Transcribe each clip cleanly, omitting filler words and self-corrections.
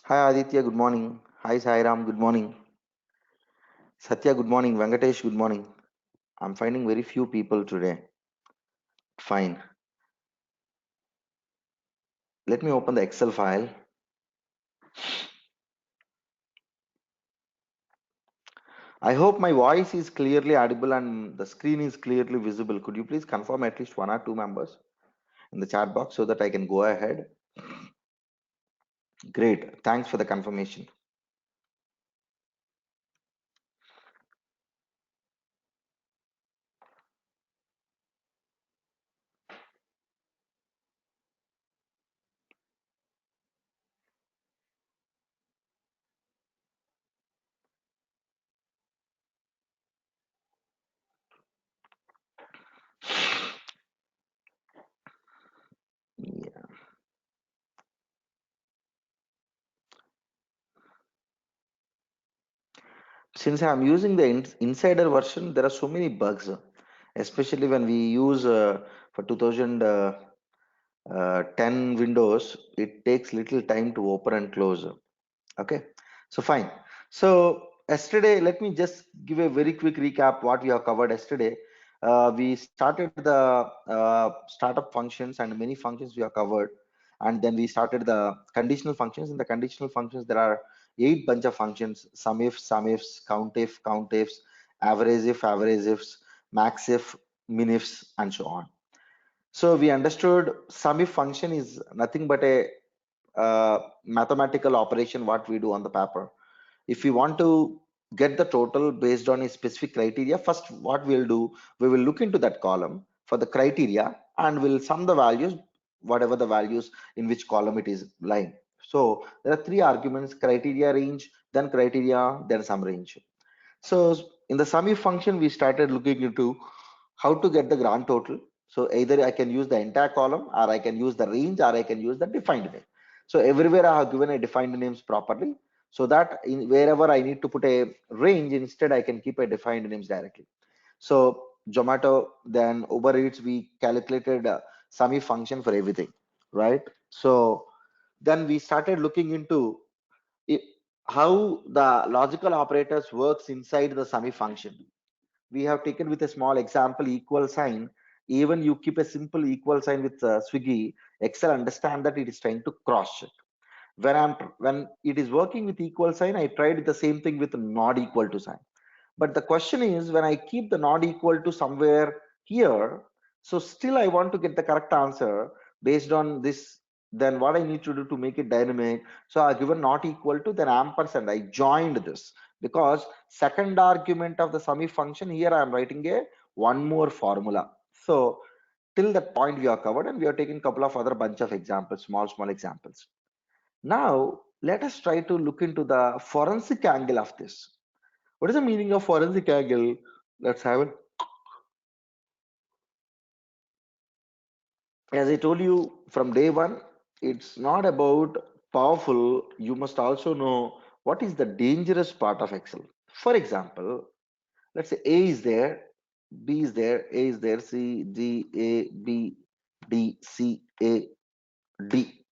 Hi Aditya, good morning. Hi Sairam, good morning. Satya, good morning. Venkatesh, good morning. I'm finding very few people today. Fine. Let me open the Excel file. I hope my voice is clearly audible and the screen is clearly visible. Could you please confirm at least one or two members in the chat box so that I can go ahead? Great. Thanks for the confirmation. Yeah. Since I'm using the insider version, there are so many bugs, especially when we use for 2010 Windows, it takes little time to open and close. Okay, so fine. So yesterday, let me just give a very quick recap what we have covered yesterday. We started the startup functions and many functions we have covered, and then we started the conditional functions. In the conditional functions, there are 8 bunch of functions: sum ifs, count ifs, average ifs, max if, min ifs, and so on. So we understood sum if function is nothing but a mathematical operation what we do on the paper. If we want to get the total based on a specific criteria, first what we'll do, we will look into that column for the criteria and we'll sum the values, whatever the values in which column it is lying. So there are 3 arguments: criteria range, then criteria, then sum range. So in the sum if function, we started looking into how to get the grand total. So either I can use the entire column or I can use the range or I can use the defined name. So everywhere I have given a defined names properly so that wherever I need to put a range, instead I can keep a defined names directly. So Zomato, then Uber Eats, we calculated sum if function for everything, right? So then we started looking into i- how the logical operators works inside the sum if function. We have taken with a small example equal sign. Even you keep a simple equal sign with Swiggy, Excel understand that it is trying to cross check. When it is working with equal sign, I tried the same thing with not equal to sign. But the question is, when I keep the not equal to somewhere here, so still I want to get the correct answer based on this. Then what I need to do to make it dynamic? So I given not equal to, then ampersand. I joined this because second argument of the sum if function, here I am writing a one more formula. So till that point we are covered, and we are taking a couple of other bunch of examples, small examples. Now let us try to look into the forensic angle of this. What is the meaning of forensic angle? Let's have it. As I told you from day one, it's not about powerful. You must also know what is the dangerous part of Excel. For example, let's say A is there, B is there, A is there, C, D, A, B, D, C, A, D.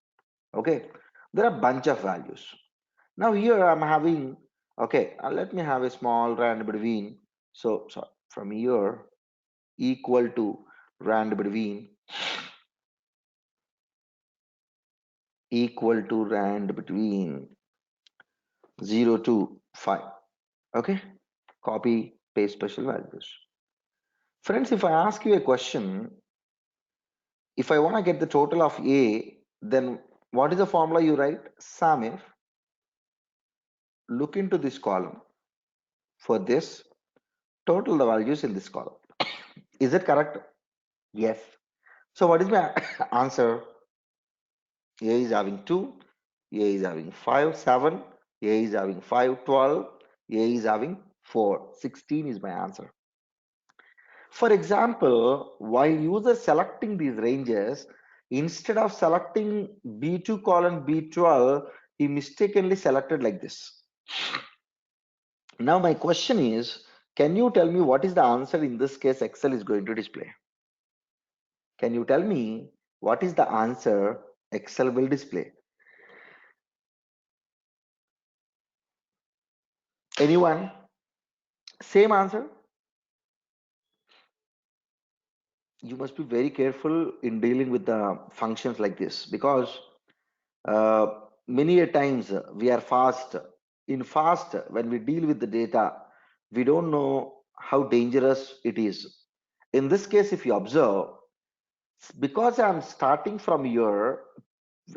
Okay, there are a bunch of values. Now here I'm having, okay, let me have a small rand between. So from here equal to rand between equal to rand between 0 to 5. Okay, copy paste special values. Friends, if I ask you a question, if I want to get the total of A, then what is the formula you write? Sum if, look into this column. For this, total the values in this column. Is it correct? Yes. So what is my answer? A is having 2, A is having 5, 7, A is having 5, 12, A is having 4, 16 is my answer. For example, while user selecting these ranges, instead of selecting B2 colon B12, he mistakenly selected like this. Now my question is, can you tell me what is the answer in this case Excel is going to display? Can you tell me what is the answer Excel will display? Anyone? Same answer? You must be very careful in dealing with the functions like this because uh, many a times we are fast. In fast, when we deal with the data, we don't know how dangerous it is. In this case, if you observe, because I'm starting from here,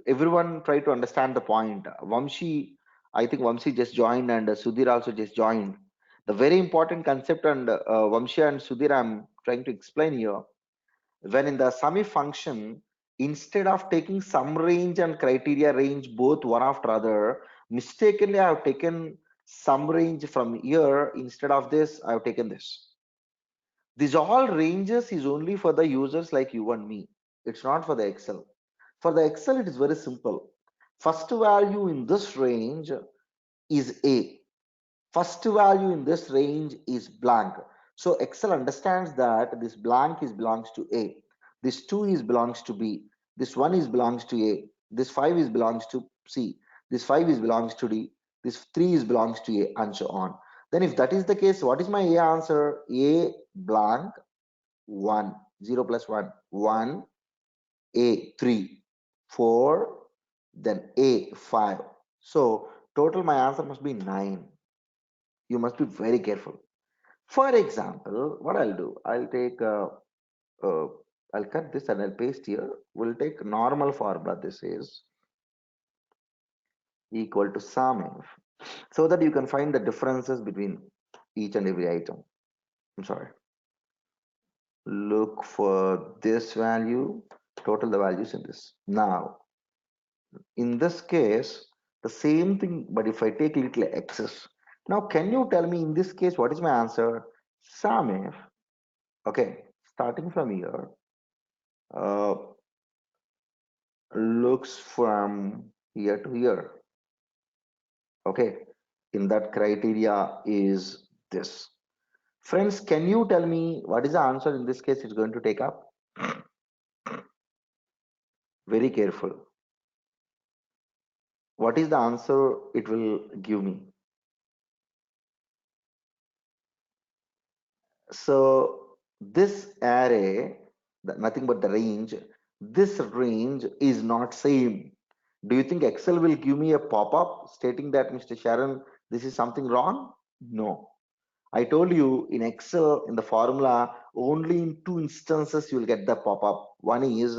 everyone try to understand the point. Vamshi, I think Vamshi just joined and Sudhir also just joined. The very important concept and Vamshi and Sudhir I'm trying to explain here. When in the sum if function, instead of taking sum range and criteria range both one after other, mistakenly I have taken sum range from here. Instead of this, I have taken this. These all ranges is only for the users like you and me. It's not for the Excel. For the Excel, it is very simple. First value in this range is A. First value in this range is blank. So Excel understands that this blank is belongs to A. This 2 is belongs to B. This 1 is belongs to A. This 5 is belongs to C. This 5 is belongs to D. This 3 is belongs to A, and so on. Then if that is the case, what is my A answer? A blank 1, 0 plus 1, 1, A 3, 4, then A 5. So total my answer must be 9. You must be very careful. For example, what I'll do, uh, I'll cut this and I'll paste here. We'll take normal formula. This is equal to sum if, so that you can find the differences between each and every item. I'm sorry. Look for this value, total the values in this. Now, in this case, the same thing, but if I take little excess. Now, can you tell me in this case, what is my answer? Sum if, okay, starting from here, uh, looks from here to here. Okay, in that criteria is this. Friends, can you tell me what is the answer in this case it's going to take up? Very careful. What is the answer it will give me? So this array, nothing but the range, this range is not same. Do you think Excel will give me a pop-up stating that Mr. Sharon, this is something wrong? No. I told you in Excel, in the formula, only in two instances you will get the pop-up. One is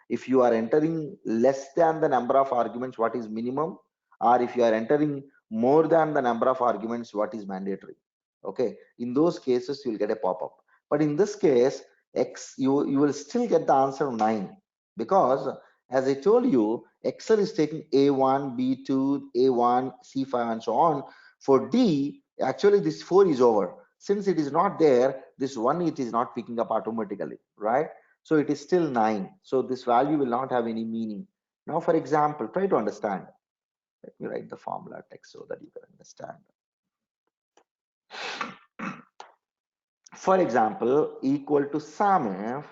if you are entering less than the number of arguments, what is minimum, or if you are entering more than the number of arguments, what is mandatory. Okay, in those cases you will get a pop-up. But in this case, you will still get the answer 9 because as I told you, Excel is taking A1, B2, A1, C5, and so on. For D, actually this 4 is over. Since it is not there, this 1 it is not picking up automatically, right? So it is still 9. So this value will not have any meaning. Now, for example, try to understand. Let me write the formula text so that you can understand. For example, equal to sum if,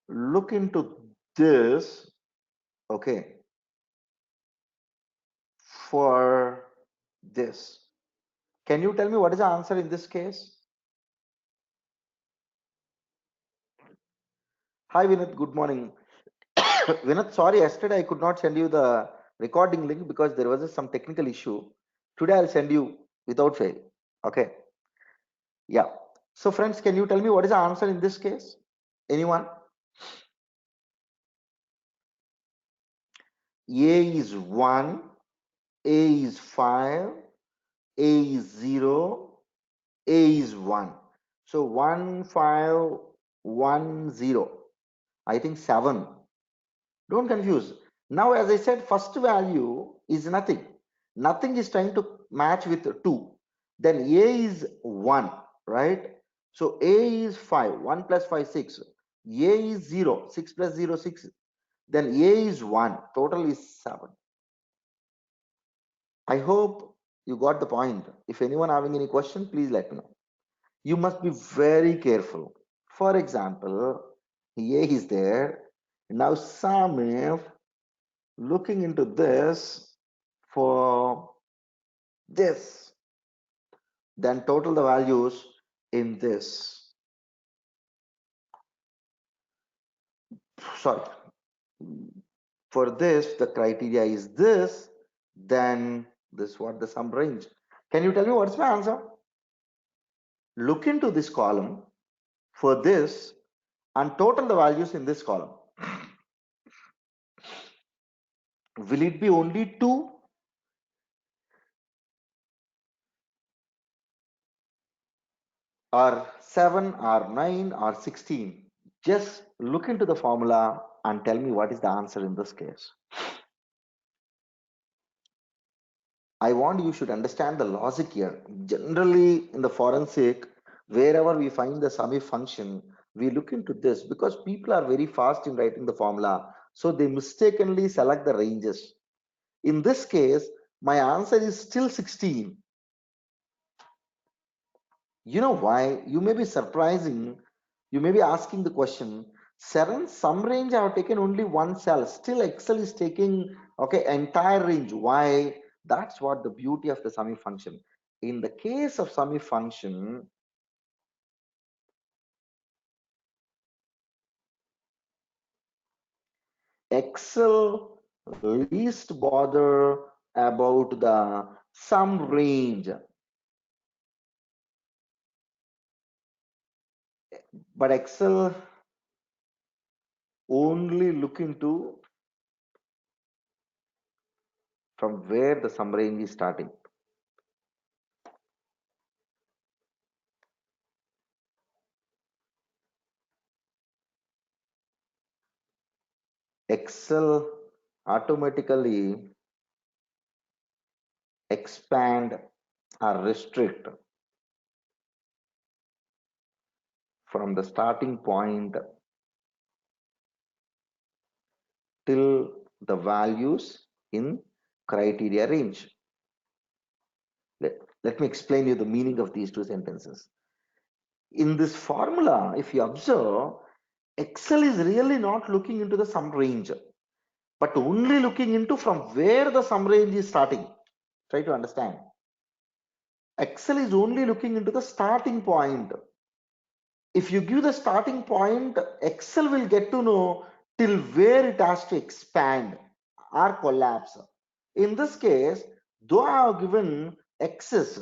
look into this, okay, for this. Can you tell me what is the answer in this case? Hi, Vinith. Good morning. Vinith, sorry, yesterday I could not send you the recording link because there was some technical issue. Today I'll send you without fail. Okay. Yeah. So, friends, can you tell me what is the answer in this case? Anyone? A is 1, A is 5, A is 0, A is 1. So 1, 5, 1, 0. I think 7. Don't confuse. Now, as I said, first value is nothing. Nothing is trying to match with 2. Then A is 1, right? So A is 5. 1 plus 5, 6. A is 0. 6 plus 0, 6. Then A is 1. Total is 7. I hope you got the point. If anyone having any question, please let me know. You must be very careful. For example, A is there. Now sum if looking into this for this. then total the values in this. Sorry, for this the criteria is this, then this what the sum range. Can you tell me what's my answer? Look into this column for this and total the values in this column. Will it be only 2 or 7 or 9 or 16? Just look into the formula and tell me what is the answer in this case. I want you should understand the logic here. Generally, in the forensic, wherever we find the sum if function, we look into this because people are very fast in writing the formula. So they mistakenly select the ranges. In this case, my answer is still 16. You know why? You may be surprising. You may be asking the question, Saran, some range I have taken only one cell. Still Excel is taking, okay, entire range. Why? That's what the beauty of the sum if function. In the case of sum if function, Excel least bother about the sum range, but Excel only look into from where the sum range is starting. Excel automatically expand or restrict from the starting point till the values in criteria range. Let me explain you the meaning of these two sentences. In this formula, if you observe, Excel is really not looking into the sum range, but only looking into from where the sum range is starting. Try to understand. Excel is only looking into the starting point. If you give the starting point, Excel will get to know till where it has to expand or collapse. In this case, though I have given excess,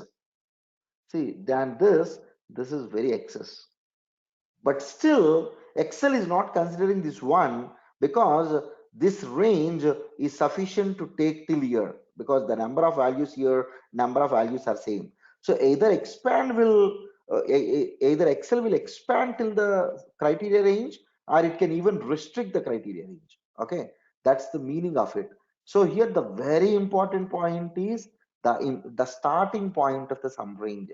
see, than this is very excess. But still, Excel is not considering this one because this range is sufficient to take till here because the number of values here, number of values are same. So either expand will either Excel will expand till the criteria range or it can even restrict the criteria range. Okay, that's the meaning of it. So here the very important point is the starting point of the sum range.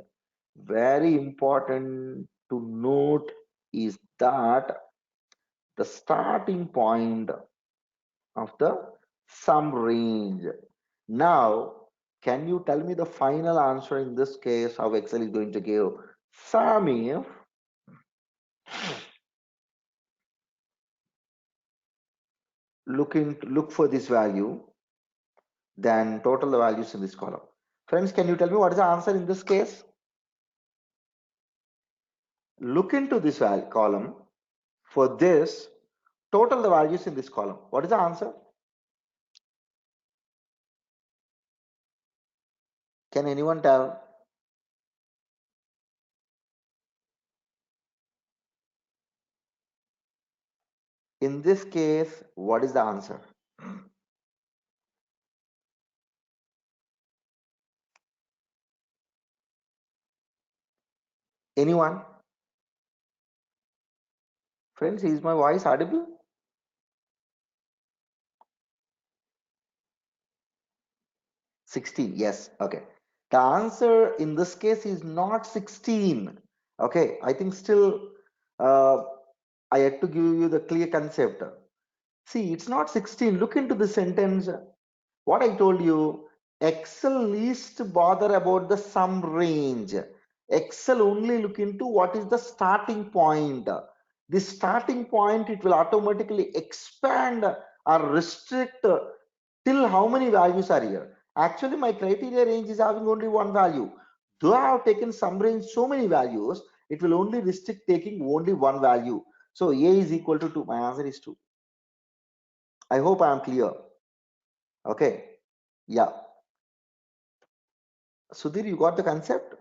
Very important to note is that the starting point of the sum range. Now, can you tell me the final answer in this case how Excel is going to give? Sum if look for this value, then total the values in this column. Friends, can you tell me what is the answer in this case? Look into this column. For this, total the values in this column. What is the answer? Can anyone tell? In this case, what is the answer? Anyone? Friends, is my voice audible? 16, yes, okay. The answer in this case is not 16. Okay, I think still I had to give you the clear concept. See, it's not 16. Look into the sentence. What I told you, Excel least bother about the sum range. Excel only look into what is the starting point. The starting point, it will automatically expand or restrict till how many values are here. Actually, my criteria range is having only one value. Though I have taken some range so many values, it will only restrict taking only one value. So A is equal to 2. My answer is 2. I hope I am clear. Okay. Yeah. Sudhir, you got the concept?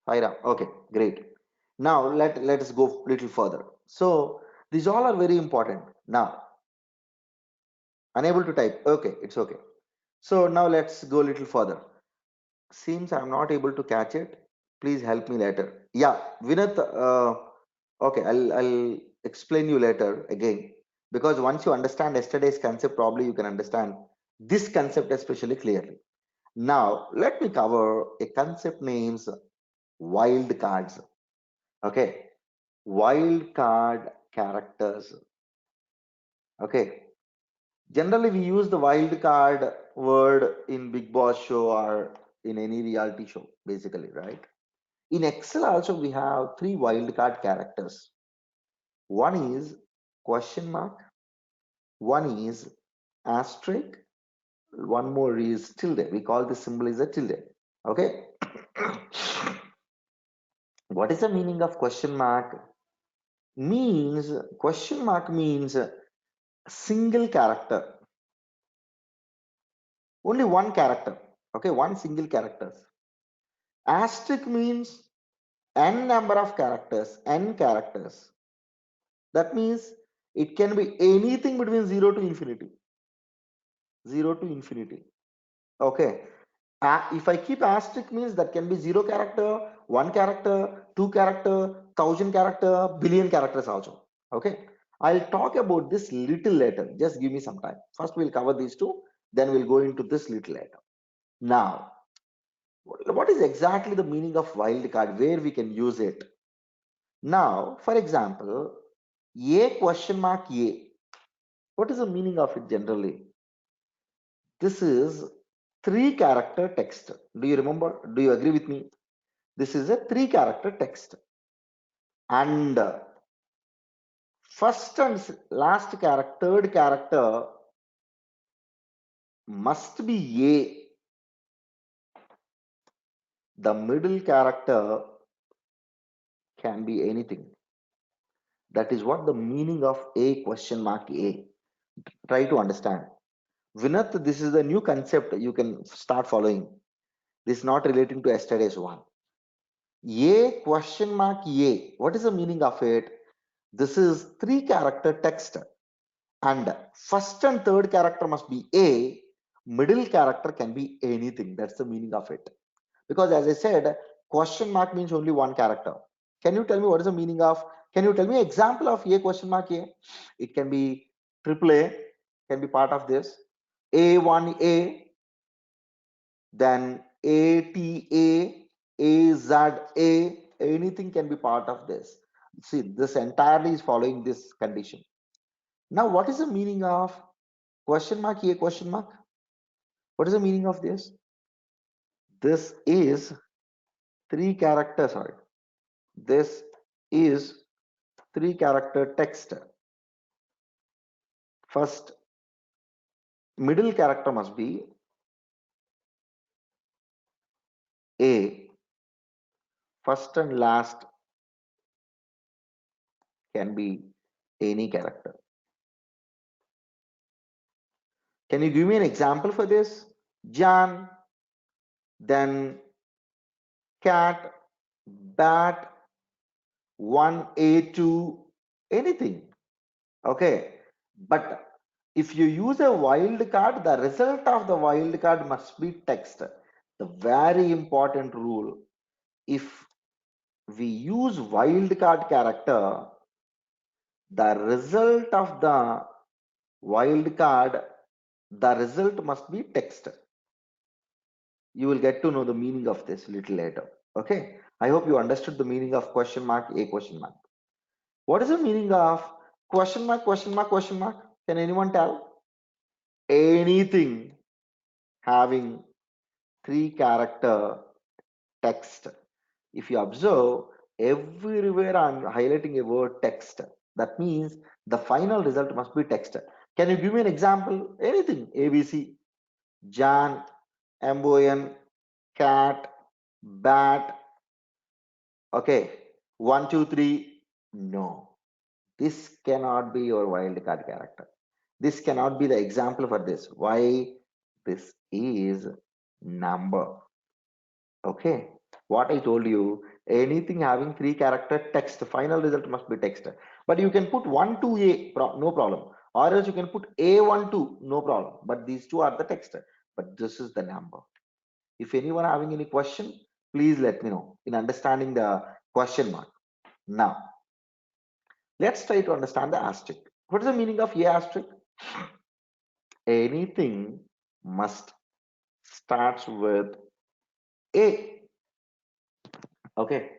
Ira. Okay, great. Now let us go little further. So these all are very important. Now, unable to type. Okay, it's okay. So now let's go a little further. Seems I'm not able to catch it. Please help me later. Yeah, Vinith. Okay, I'll explain you later again, because once you understand yesterday's concept, probably you can understand this concept especially clearly. Now let me cover a concept names wild cards. Okay, wild card characters. Okay, generally we use the wild card word in Big Boss show or in any reality show, basically, right? In Excel also we have three wildcard characters. One is question mark, one is asterisk, one more is tilde. We call this symbol is a tilde. Okay. What is the meaning of question mark? Means question mark means single character. Only one character. Okay, one single characters. Asterisk means n number of characters, n characters. That means it can be anything between 0 to infinity. 0 to infinity. Okay. If I keep asterisk means that can be 0 character, 1 character, 2 character, 1000 character, billion characters also. Okay. I'll talk about this little later. Just give me some time. First we'll cover these two, then we'll go into this little later. Now, what is exactly the meaning of wildcard, where we can use it? Now, for example, A question mark A. What is the meaning of it generally? This is three character text. Do you remember? Do you agree with me? This is a three character text. And first and last character, third character must be A. The middle character can be anything. That is what the meaning of A question mark A. Try to understand. Vinath, this is the new concept you can start following. This is not relating to yesterday's one. A question mark A. What is the meaning of it? This is three character text, and first and third character must be A. Middle character can be anything. That's the meaning of it. Because as I said, question mark means only one character. Can you tell me what is the meaning of? Can you tell me example of A question mark A? It can be triple A, can be part of this. A1A, then ATA, AZA, anything can be part of this. See, this entirely is following this condition. Now, what is the meaning of question mark A question mark? What is the meaning of this? This is three characters, sorry. This is three character text. First, middle character must be A. First and last can be any character. Can you give me an example for this? Jan, then cat, bat, 1A2, anything. Okay. But if you use a wild card, the result of the wild card must be text. The very important rule. If we use wildcard character, the result of the wildcard, the result must be text. You will get to know the meaning of this little later. Okay. I hope you understood the meaning of question mark A question mark. What is the meaning of question mark question mark question mark? Can anyone tell? Anything having three character text. If you observe, everywhere I'm highlighting a word text. That means the final result must be text. Can you give me an example? Anything. ABC, Jan, MON, cat, bat. Okay. 1, 2, 3. No. This cannot be your wildcard character. This cannot be the example for this. Why? This is number. Okay. What I told you, anything having 3 character text, the final result must be text. But you can put 1 to A, no problem. Or else you can put A1 to, no problem. But these two are the text. But this is the number. If anyone having any question, please let me know in understanding the question mark. Now, let's try to understand the asterisk. What is the meaning of A asterisk? Anything must starts with A. Okay.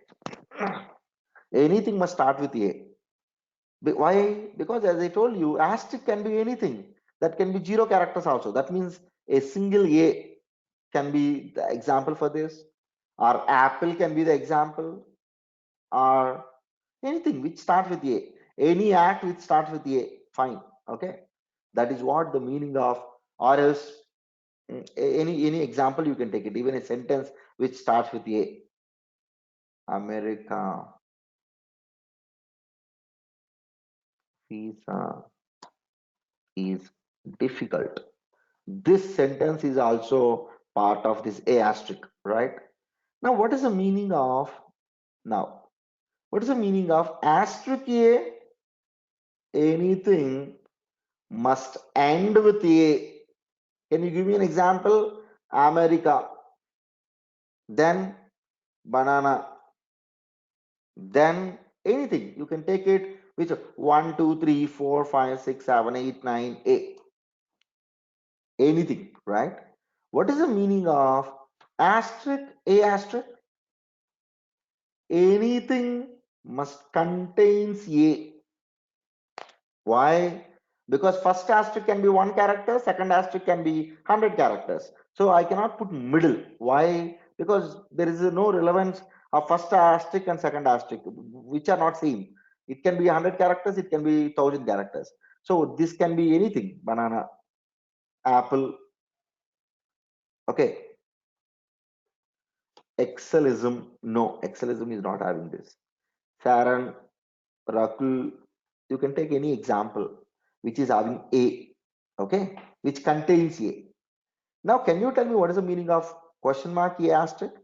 Anything must start with A. Why? Because as I told you, asterisk can be anything. That can be 0 characters also. That means a single A can be the example for this, or apple can be the example, or anything which starts with A. Any act which starts with A, fine. Okay. That is what the meaning of, or else any example you can take it, even a sentence which starts with A. America visa is difficult. This sentence is also part of this A asterisk, right? Now, what is the meaning of now? What is the meaning of asterisk A? Anything must end with A. Can you give me an example? America, then banana, then anything. You can take it which 1, 2, 3, 4, 5, 6, 7, 8, 9, 8. Anything, right? What is the meaning of asterisk A asterisk? Anything must contains A. Why? Because first asterisk can be 1 character, second asterisk can be 100 characters. So I cannot put middle. Why? Because there is no relevance of first asterisk and second asterisk, which are not same. It can be 100 characters, it can be 1000 characters. So this can be anything. Banana, apple. Okay. Excelism. No, Excelism is not having this. Saran, Rakul, you can take any example which is having A, okay, which contains A. Now, can you tell me what is the meaning of question mark A asterisk?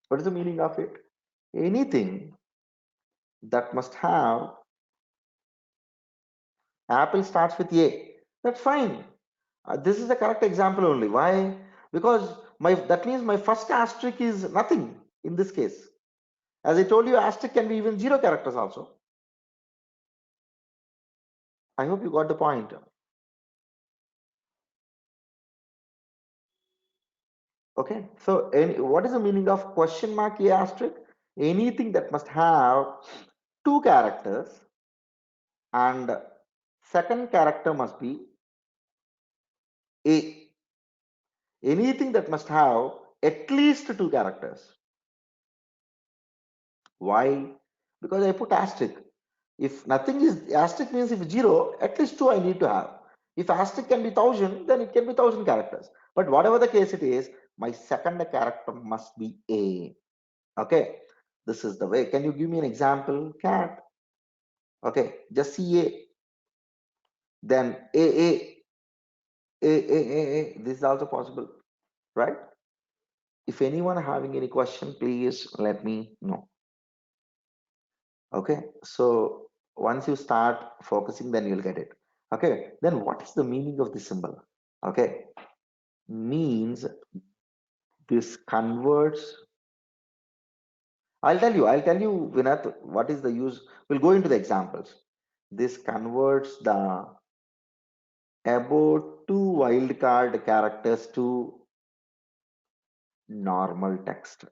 What is the meaning of it? Anything that must have apple starts with A. That's fine. This is the correct example only. Why? Because that means my first asterisk is nothing in this case. As I told you, asterisk can be even 0 characters also. I hope you got the point. Okay, so what is the meaning of question mark A asterisk? Anything that must have 2 characters and second character must be A. Anything that must have at least 2 characters. Why? Because I put asterisk. If nothing is asterisk means if 0, at least 2 I need to have. If asterisk can be 1000, then it can be 1000 characters. But whatever the case it is, my second character must be A. Okay, this is the way. Can you give me an example? Cat. Okay, just see A. Then A. This is also possible, right? If anyone having any question, please let me know. Okay, so once you start focusing, then you'll get it. Okay, then what is the meaning of this symbol? Okay, means this converts. I'll tell you, Vinath, what is the use. We'll go into the examples. This converts the about 2 wildcard characters to normal text.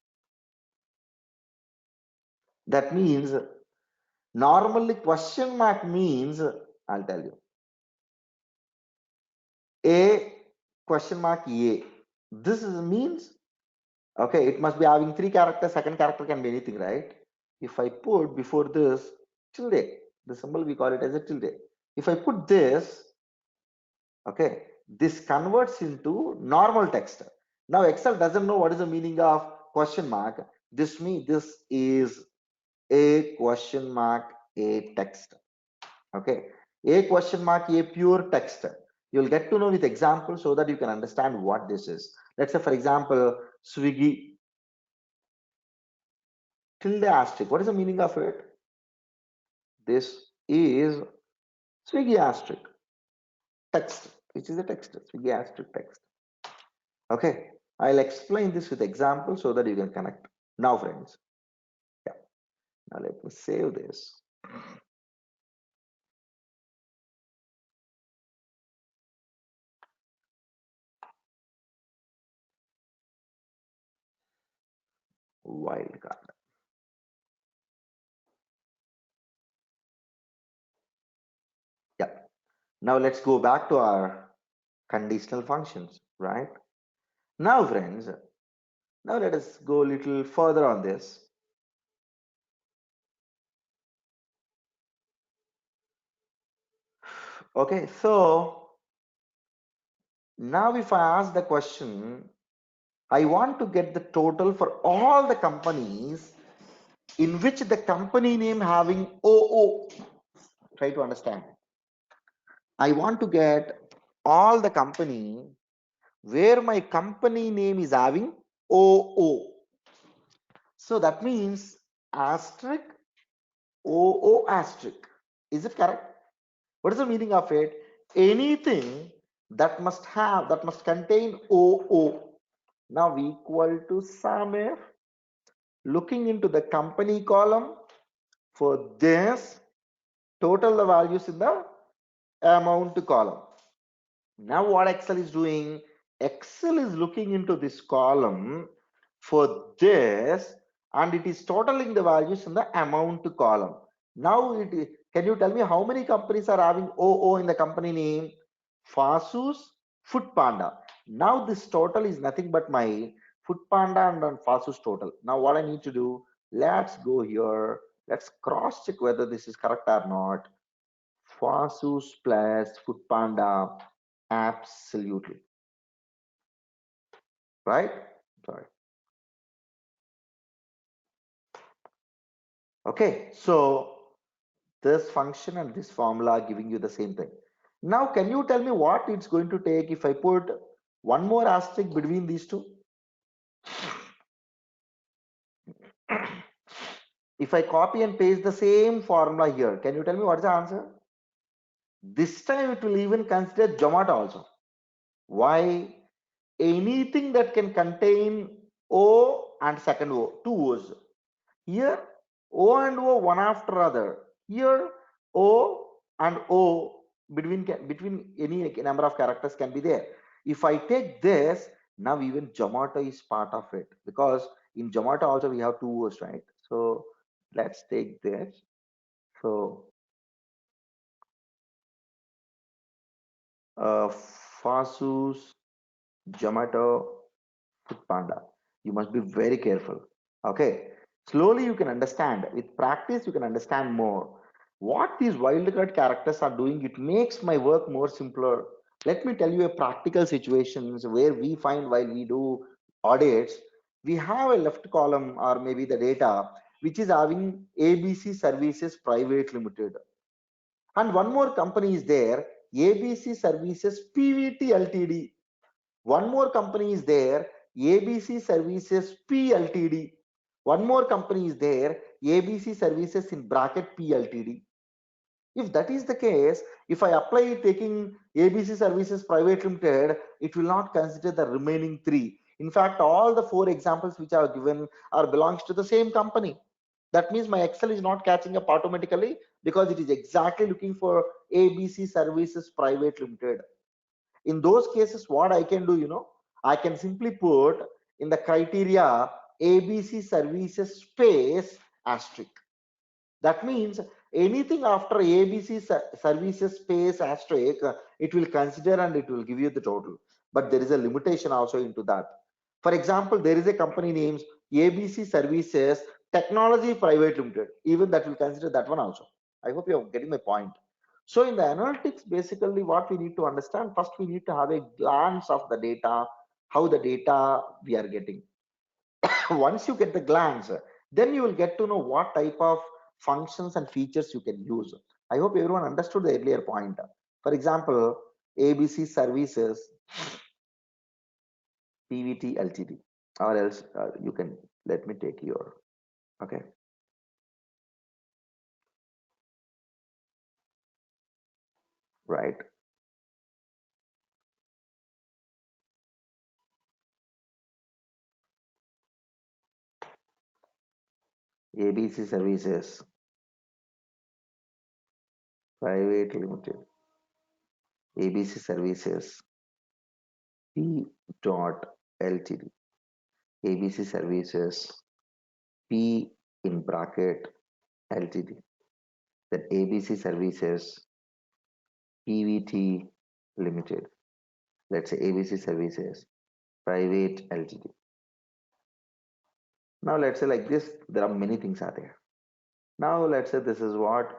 That means normally question mark means, I'll tell you, A question mark A. This is means, okay, it must be having 3 characters, second character can be anything, right? If I put before this tilde, the symbol we call it as a tilde. If I put this, Okay, this converts into normal text. Now Excel doesn't know what is the meaning of question mark. This is a question mark, a text. Okay, a question mark, a pure text. You'll get to know with examples so that you can understand what this is. Let's say, for example, Swiggy tilde asterisk. What is the meaning of it? This is Swiggy asterisk text, which is a text. Swiggy asterisk text. Okay, I'll explain this with examples so that you can connect. Now, friends, yeah. Now let me save this. Wildcard. Yeah. Now let's go back to our conditional functions, right? Now, friends, now let us go a little further on this. Okay, so now if I ask the question, I want to get the total for all the companies in which the company name having OO. Try to understand. I want to get all the company where my company name is having OO. So that means asterisk OO asterisk. Is it correct? What is the meaning of it? Anything that must contain OO. Now equal to sum if looking into the company column for this total the values in the amount column. Now what Excel is doing? Excel is looking into this column for this and it is totaling the values in the amount column. Now can you tell me how many companies are having OO in the company name? Fasus, Food Panda. Now this total is nothing but my Food Panda and Fasus total. Now what I need to do? Let's go here. Let's cross check whether this is correct or not. Fasus plus Food Panda. Absolutely. Right? Sorry. Okay, so this function and this formula are giving you the same thing. Now, can you tell me what it's going to take if I put one more asterisk between these two? If I copy and paste the same formula here, can you tell me what's the answer? This time it will even consider Zomato also. Why? Anything that can contain O and second O, two O's. Here O and O one after other. Here O and O between any number of characters can be there. If I take this, now even Zomato is part of it because in Zomato also we have two O's, right? So let's take this. So Fasus, Zomato, Food Panda. You must be very careful. Okay. Slowly you can understand. With practice, you can understand more. What these wildcard characters are doing, it makes my work more simpler. Let me tell you a practical situations where we find while we do audits, we have a left column or maybe the data which is having ABC Services Private Limited. And one more company is there, ABC Services PVT Ltd. One more company is there, ABC Services P Ltd. One more company is there, ABC Services in bracket P Ltd. If that is the case, if I apply taking ABC Services Private Limited, it will not consider the remaining three. In fact, all the four examples which are given are belongs to the same company. That means my Excel is not catching up automatically because it is exactly looking for ABC Services Private Limited. In those cases, what I can do, I can simply put in the criteria ABC Services space asterisk. That means anything after ABC Services space asterisk, it will consider and it will give you the total. But there is a limitation also into that. For example, there is a company names ABC Services Technology Private Limited. Even that will consider that one also. I hope you are getting my point. So in the analytics, basically what we need to understand, first we need to have a glance of the data, how the data we are getting. Once you get the glance, then you will get to know what type of functions and features you can use. I hope everyone understood the earlier point. For example, ABC services, PVT LTD, or else you can, let me take your, okay, right. ABC services, private limited, ABC services, P dot LTD, ABC services, P in bracket LTD, then ABC services, PVT limited. Let's say ABC services, private LTD. Now let's say like this, there are many things are there. Now let's say this is what,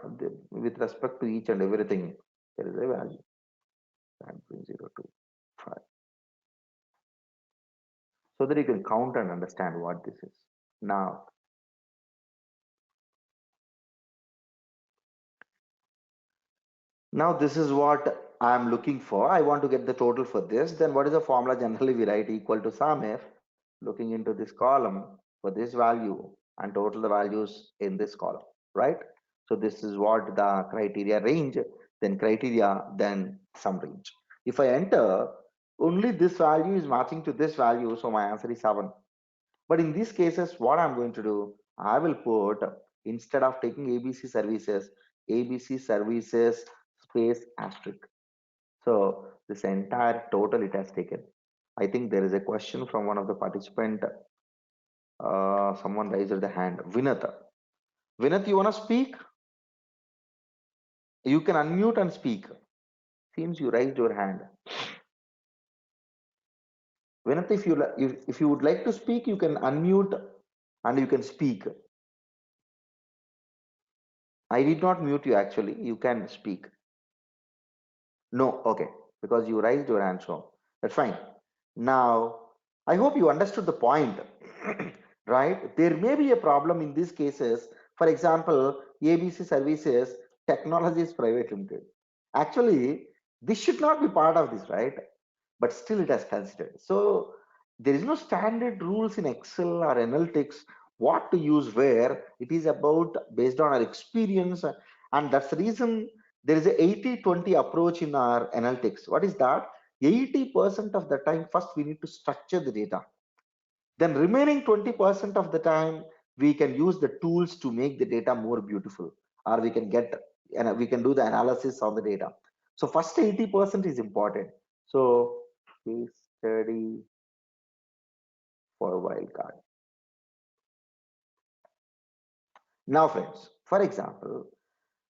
with respect to each and everything, there is a value, 0.025, so that you can count and understand what this is. Now, now this is what I'm looking for. I want to get the total for this. Then what is the formula? Generally we write equal to sum if looking into this column for this value and total the values in this column, right? So this is what the criteria range, then criteria, then sum range. If I enter only this value is matching to this value, so my answer is 7. But in these cases, what I'm going to do, I will put, instead of taking ABC services space asterisk. So this entire total it has taken. I think there is a question from one of the participant. Someone raised the hand. Vinata. Vinat, you want to speak? You can unmute and speak. Seems you raised your hand. Vinata, if you would like to speak, you can unmute and you can speak. I did not mute you actually. You can speak. No, okay, because you raised your hand, so that's fine. Now, I hope you understood the point, right? There may be a problem in these cases. For example, ABC Services Technologies Private Limited. Actually, this should not be part of this, right? But still it has considered. So there is no standard rules in Excel or analytics what to use where. It is about based on our experience, and that's the reason there is a 80-20 approach in our analytics. What is that? 80% of the time, first we need to structure the data. Then remaining 20% of the time, we can use the tools to make the data more beautiful, or we can get, and we can do the analysis of the data. So first 80% is important. So case study for wildcard. Now, friends, for example,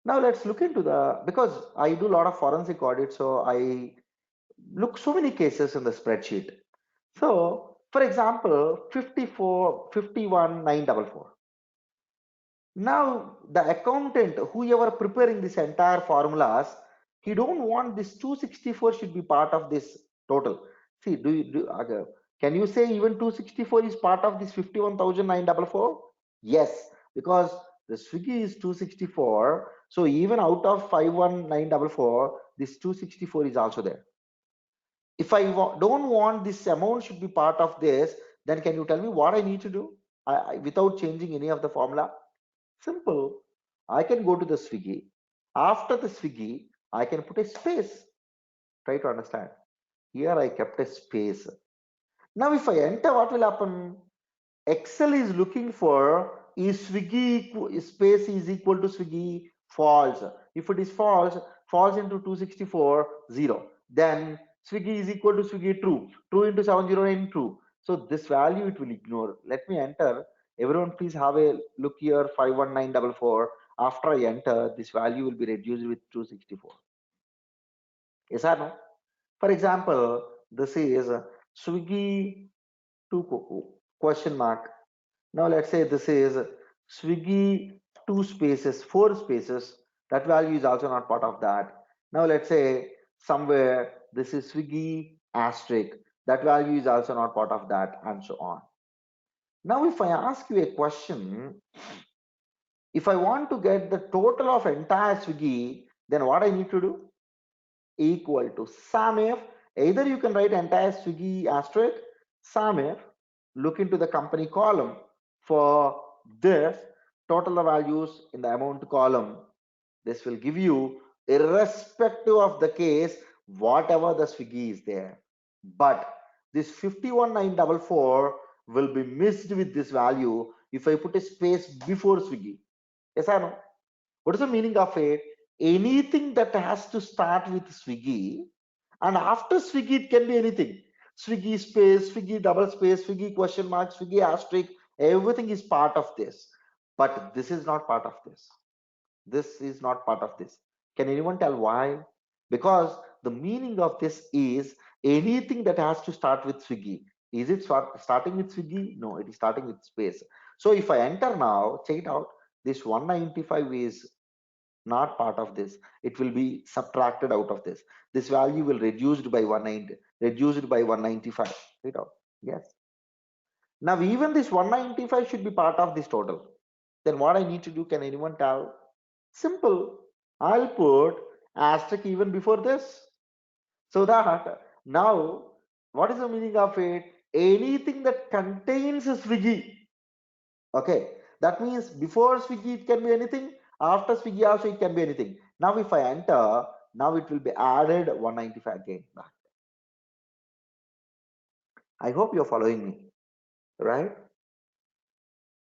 now let's look into the, because I do a lot of forensic audit, so I look so many cases in the spreadsheet. So, for example, 54, 51, 944. Now, the accountant, whoever preparing this entire formulas, he don't want this 264 should be part of this total. See, can you say even 264 is part of this 51,944? Yes, because the Swiggy is 264. So even out of 51944, this 264 is also there. If I don't want this amount should be part of this, then can you tell me what I need to do without changing any of the formula? Simple. I can go to the Swiggy. After the Swiggy, I can put a space. Try to understand. Here I kept a space. Now if I enter, what will happen? Excel is looking for, is Swiggy space is equal to Swiggy false. If it is false, false into 264, 0. Then Swiggy is equal to Swiggy true. True into 709 true. So this value it will ignore. Let me enter. Everyone please have a look here, 51944. After I enter, this value will be reduced with 264. Yes or no? For example, this is Swiggy 2 question mark. Now let's say this is Swiggy 2 spaces, 4 spaces. That value is also not part of that. Now let's say somewhere this is Swiggy asterisk. That value is also not part of that, and so on. Now if I ask you a question, if I want to get the total of entire Swiggy, then what I need to do? Equal to SUMIF. Either you can write entire Swiggy asterisk, SUMIF, look into the company column for this total values in the amount column. This will give you, irrespective of the case, whatever the Swiggy is there. But this 51944 will be missed with this value if I put a space before Swiggy. Yes or no? What is the meaning of it? Anything that has to start with Swiggy, and after Swiggy it can be anything. Swiggy space, Swiggy double space, Swiggy question mark, Swiggy asterisk, everything is part of this. But this is not part of this. This is not part of this. Can anyone tell why? Because the meaning of this is anything that has to start with Swiggy. Is it starting with Swiggy? No, it is starting with space. So if I enter now, check it out. This 195 is not part of this. It will be subtracted out of this. This value will reduced by 190, reduced by 195. Right out. Yes. Now even this 195 should be part of this total. Then what I need to do, can anyone tell? Simple. I'll put asterisk even before this. So that now, what is the meaning of it? Anything that contains a Swiggy. Okay. That means before Swiggy it can be anything. After Swiggy also it can be anything. Now if I enter, now it will be added 195 again. I hope you're following me, right?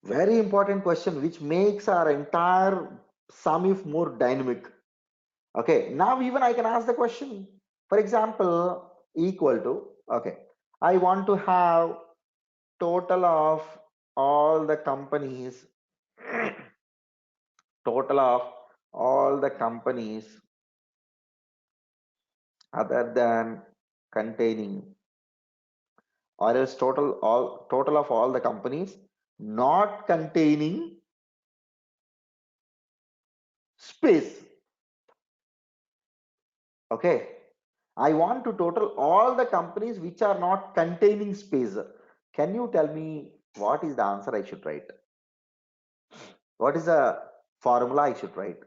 Very important question which makes our entire SUMIF more dynamic. Okay, now even I can ask the question. For example, equal to, okay, I want to have total of all the companies, total of all the companies other than containing, or else total of all the companies not containing space. Okay, I want to total all the companies which are not containing space. Can you tell me what is the answer I should write? What is the formula I should write?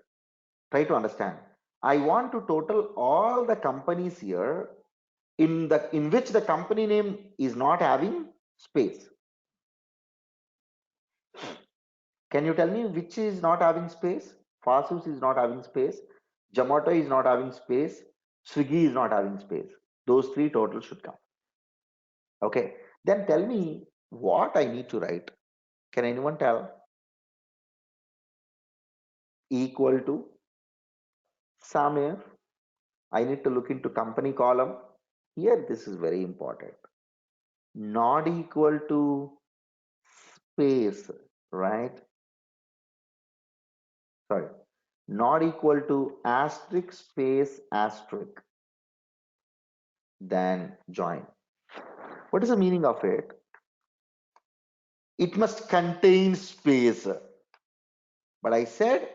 Try to understand. I want to total all the companies here in which the company name is not having space. Can you tell me which is not having space? Fasus is not having space. Zomato is not having space. Swiggy is not having space. Those three totals should come. Okay. Then tell me what I need to write. Can anyone tell? Equal to SUMIF. I need to look into company column. Here, this is very important. Not equal to space, right? Sorry. Not equal to asterisk space asterisk. Then join. What is the meaning of it? It must contain space. But I said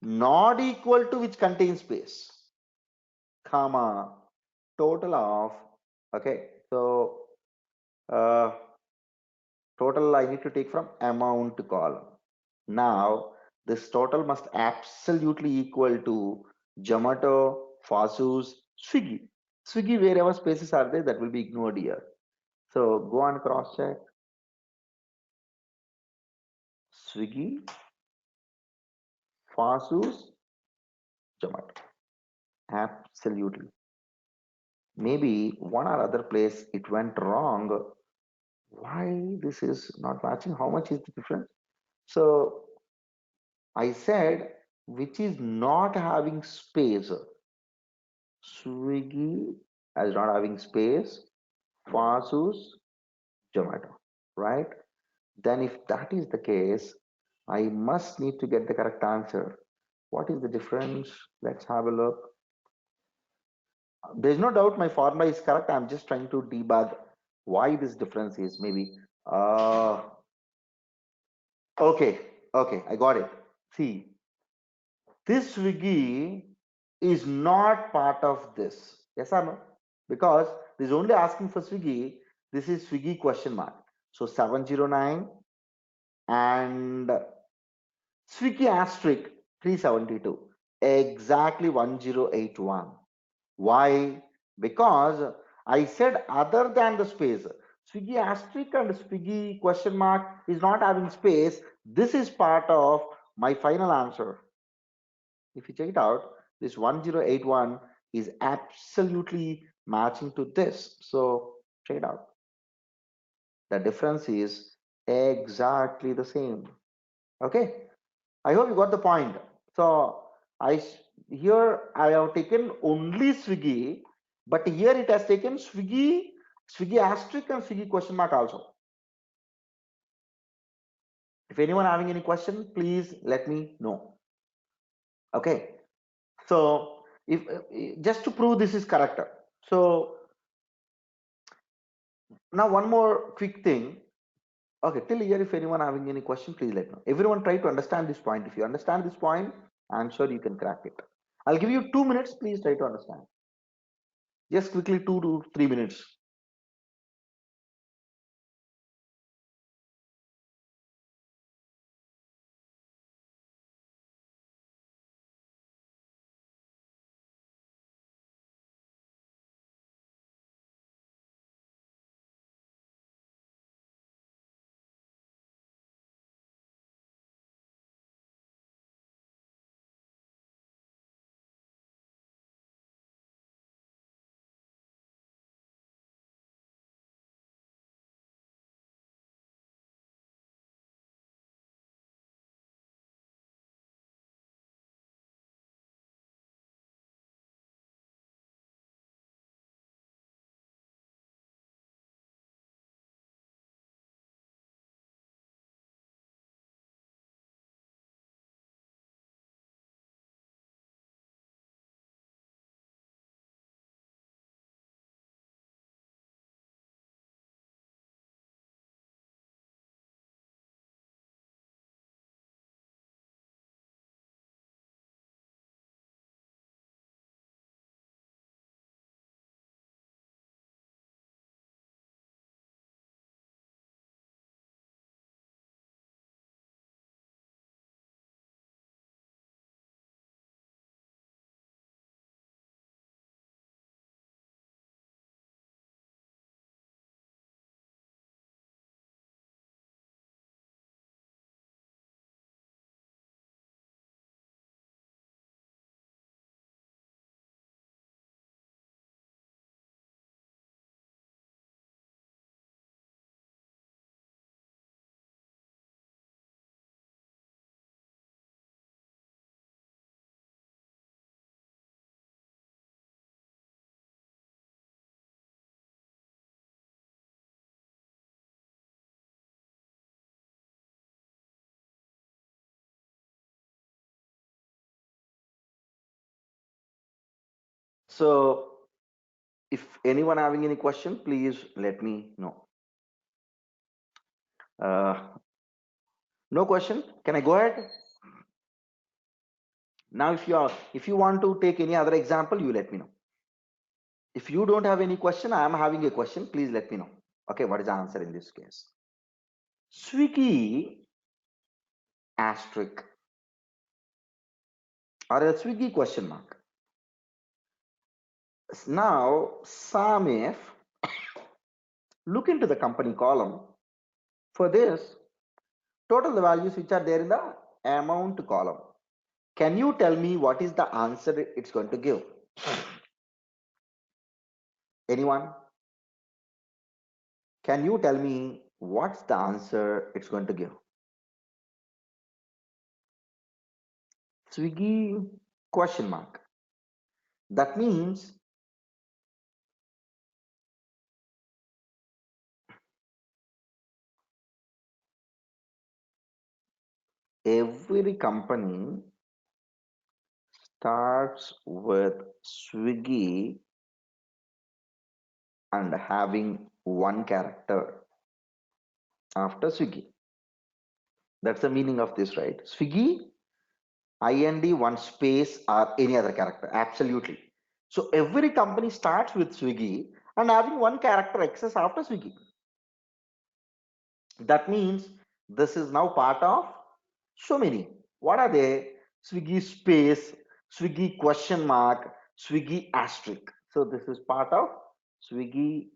not equal to which contains space, comma, total of, okay, so uh, total I need to take from amount column. Now this total must absolutely equal to Zomato, Fasus, Swiggy. Swiggy, wherever spaces are there, that will be ignored here. So go and cross check. Swiggy, Fasus, Zomato. Absolutely. Maybe one or other place it went wrong. Why this is not matching? How much is the difference? So I said which is not having space. Swiggy as not having space, Fasus, Zomato, right? Then if that is the case, I must need to get the correct answer. What is the difference? Let's have a look. There's no doubt my formula is correct. I'm just trying to debug why this difference is maybe. Okay, okay, I got it. See, this Swiggy is not part of this. Yes or no? Because this is only asking for Swiggy. This is Swiggy question mark. So 709 and Swiggy asterisk 372. Exactly 1081. Why? Because I said other than the space. Swiggy asterisk and Swiggy question mark is not having space. This is part of my final answer. If you check it out, this 1081 is absolutely matching to this. So check it out. The difference is exactly the same. Okay. I hope you got the point. So here I have taken only Swiggy, but here it has taken Swiggy asterisk and Swiggy question mark also. If anyone having any question, please let me know. Okay. So if just to prove this is correct. So now one more quick thing. Okay, till here, if anyone having any question, please let me know. Everyone try to understand this point. If you understand this point, I'm sure you can crack it. I'll give you 2 minutes. Please try to understand. Just quickly, 2 to 3 minutes. So if anyone having any question, please let me know. Uh, no question? Can I go ahead? Now, if you want to take any other example, you let me know. If you don't have any question, I am having a question. Please let me know. Okay, what is the answer in this case? Swiggy asterisk or a Swiggy question mark. Now, Samif, look into the company column. For this, total the values which are there in the amount column. Can you tell me what is the answer it's going to give? Anyone? Can you tell me what's the answer it's going to give? Swiggy question mark. That means every company starts with Swiggy and having one character after Swiggy. That's the meaning of this, right? Swiggy IND, one space, or any other character. Absolutely. So every company starts with Swiggy and having one character excess after Swiggy. That means this is now part of so many. What are they? Swiggy space, Swiggy question mark, Swiggy asterisk. So this is part of Swiggy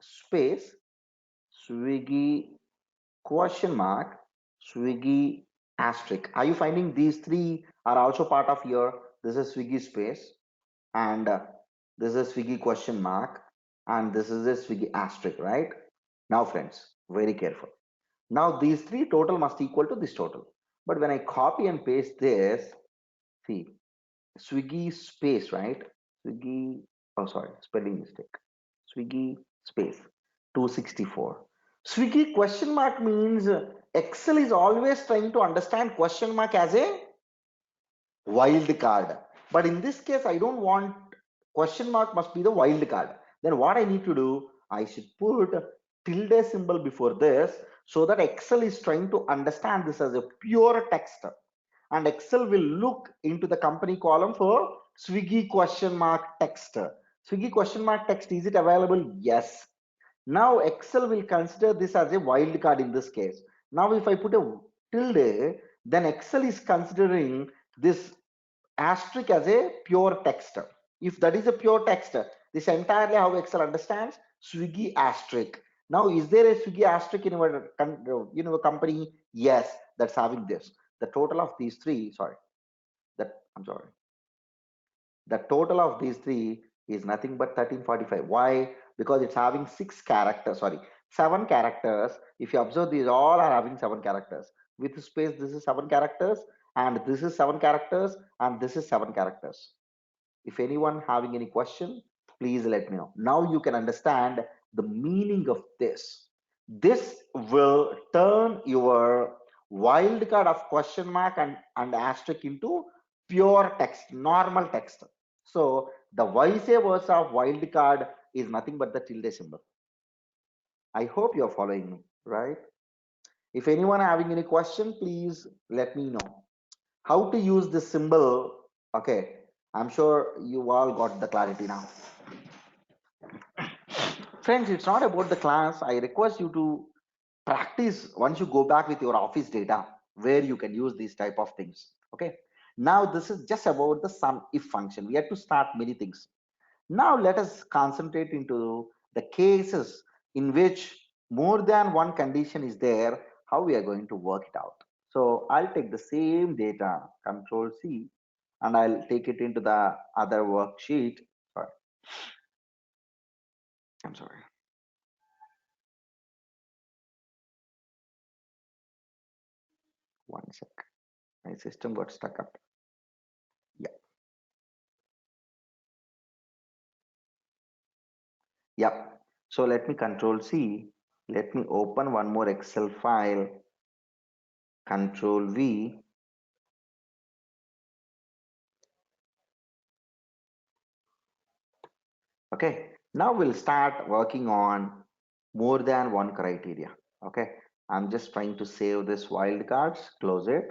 space, Swiggy question mark, Swiggy asterisk. Are you finding these three are also part of here? This is Swiggy space, and this is Swiggy question mark, and this is a Swiggy asterisk, right? Now, friends, very careful. Now, these three total must equal to this total. But when I copy and paste this, see, Swiggy space, right? Swiggy, oh, sorry, spelling mistake. Swiggy space 264. Swiggy question mark means Excel is always trying to understand question mark as a wild card. But in this case, I don't want question mark must be the wild card. Then what I need to do, I should put tilde symbol before this so that Excel is trying to understand this as a pure text. And Excel will look into the company column for Swiggy question mark text. Swiggy question mark text, is it available? Yes. Now Excel will consider this as a wild card in this case. Now if I put a tilde, then Excel is considering this asterisk as a pure text. If that is a pure text, this entirely how Excel understands Swiggy asterisk. Now, is there a Swiggy asterisk in our company? Yes, that's having this. The total of these three, sorry, that I'm sorry. The total of these three is nothing but 1345. Why? Because it's having six characters, sorry, seven characters. If you observe, these all are having seven characters. With space, this is seven characters, and this is seven characters, and this is seven characters. If anyone having any question, please let me know. Now you can understand the meaning of this. This will turn your wildcard of question mark and asterisk into pure text, normal text. So the vice versa of wildcard is nothing but the tilde symbol. I hope you're following me, right? If anyone having any question, please let me know. How to use this symbol? Okay, I'm sure you all got the clarity now. Friends, it's not about the class. I request you to practice once you go back with your office data where you can use these type of things. Okay, now this is just about the sum if function. We have to start many things. Now let us concentrate into the cases in which more than one condition is there, how we are going to work it out. So I'll take the same data, Control C, and I'll take it into the other worksheet. Sorry, I'm sorry. One sec. My system got stuck up. Yeah. Yep. So let me Control C. Let me open one more Excel file. Control V. Okay. Now we'll start working on more than one criteria. Okay. I'm just trying to save this wildcards. Close it.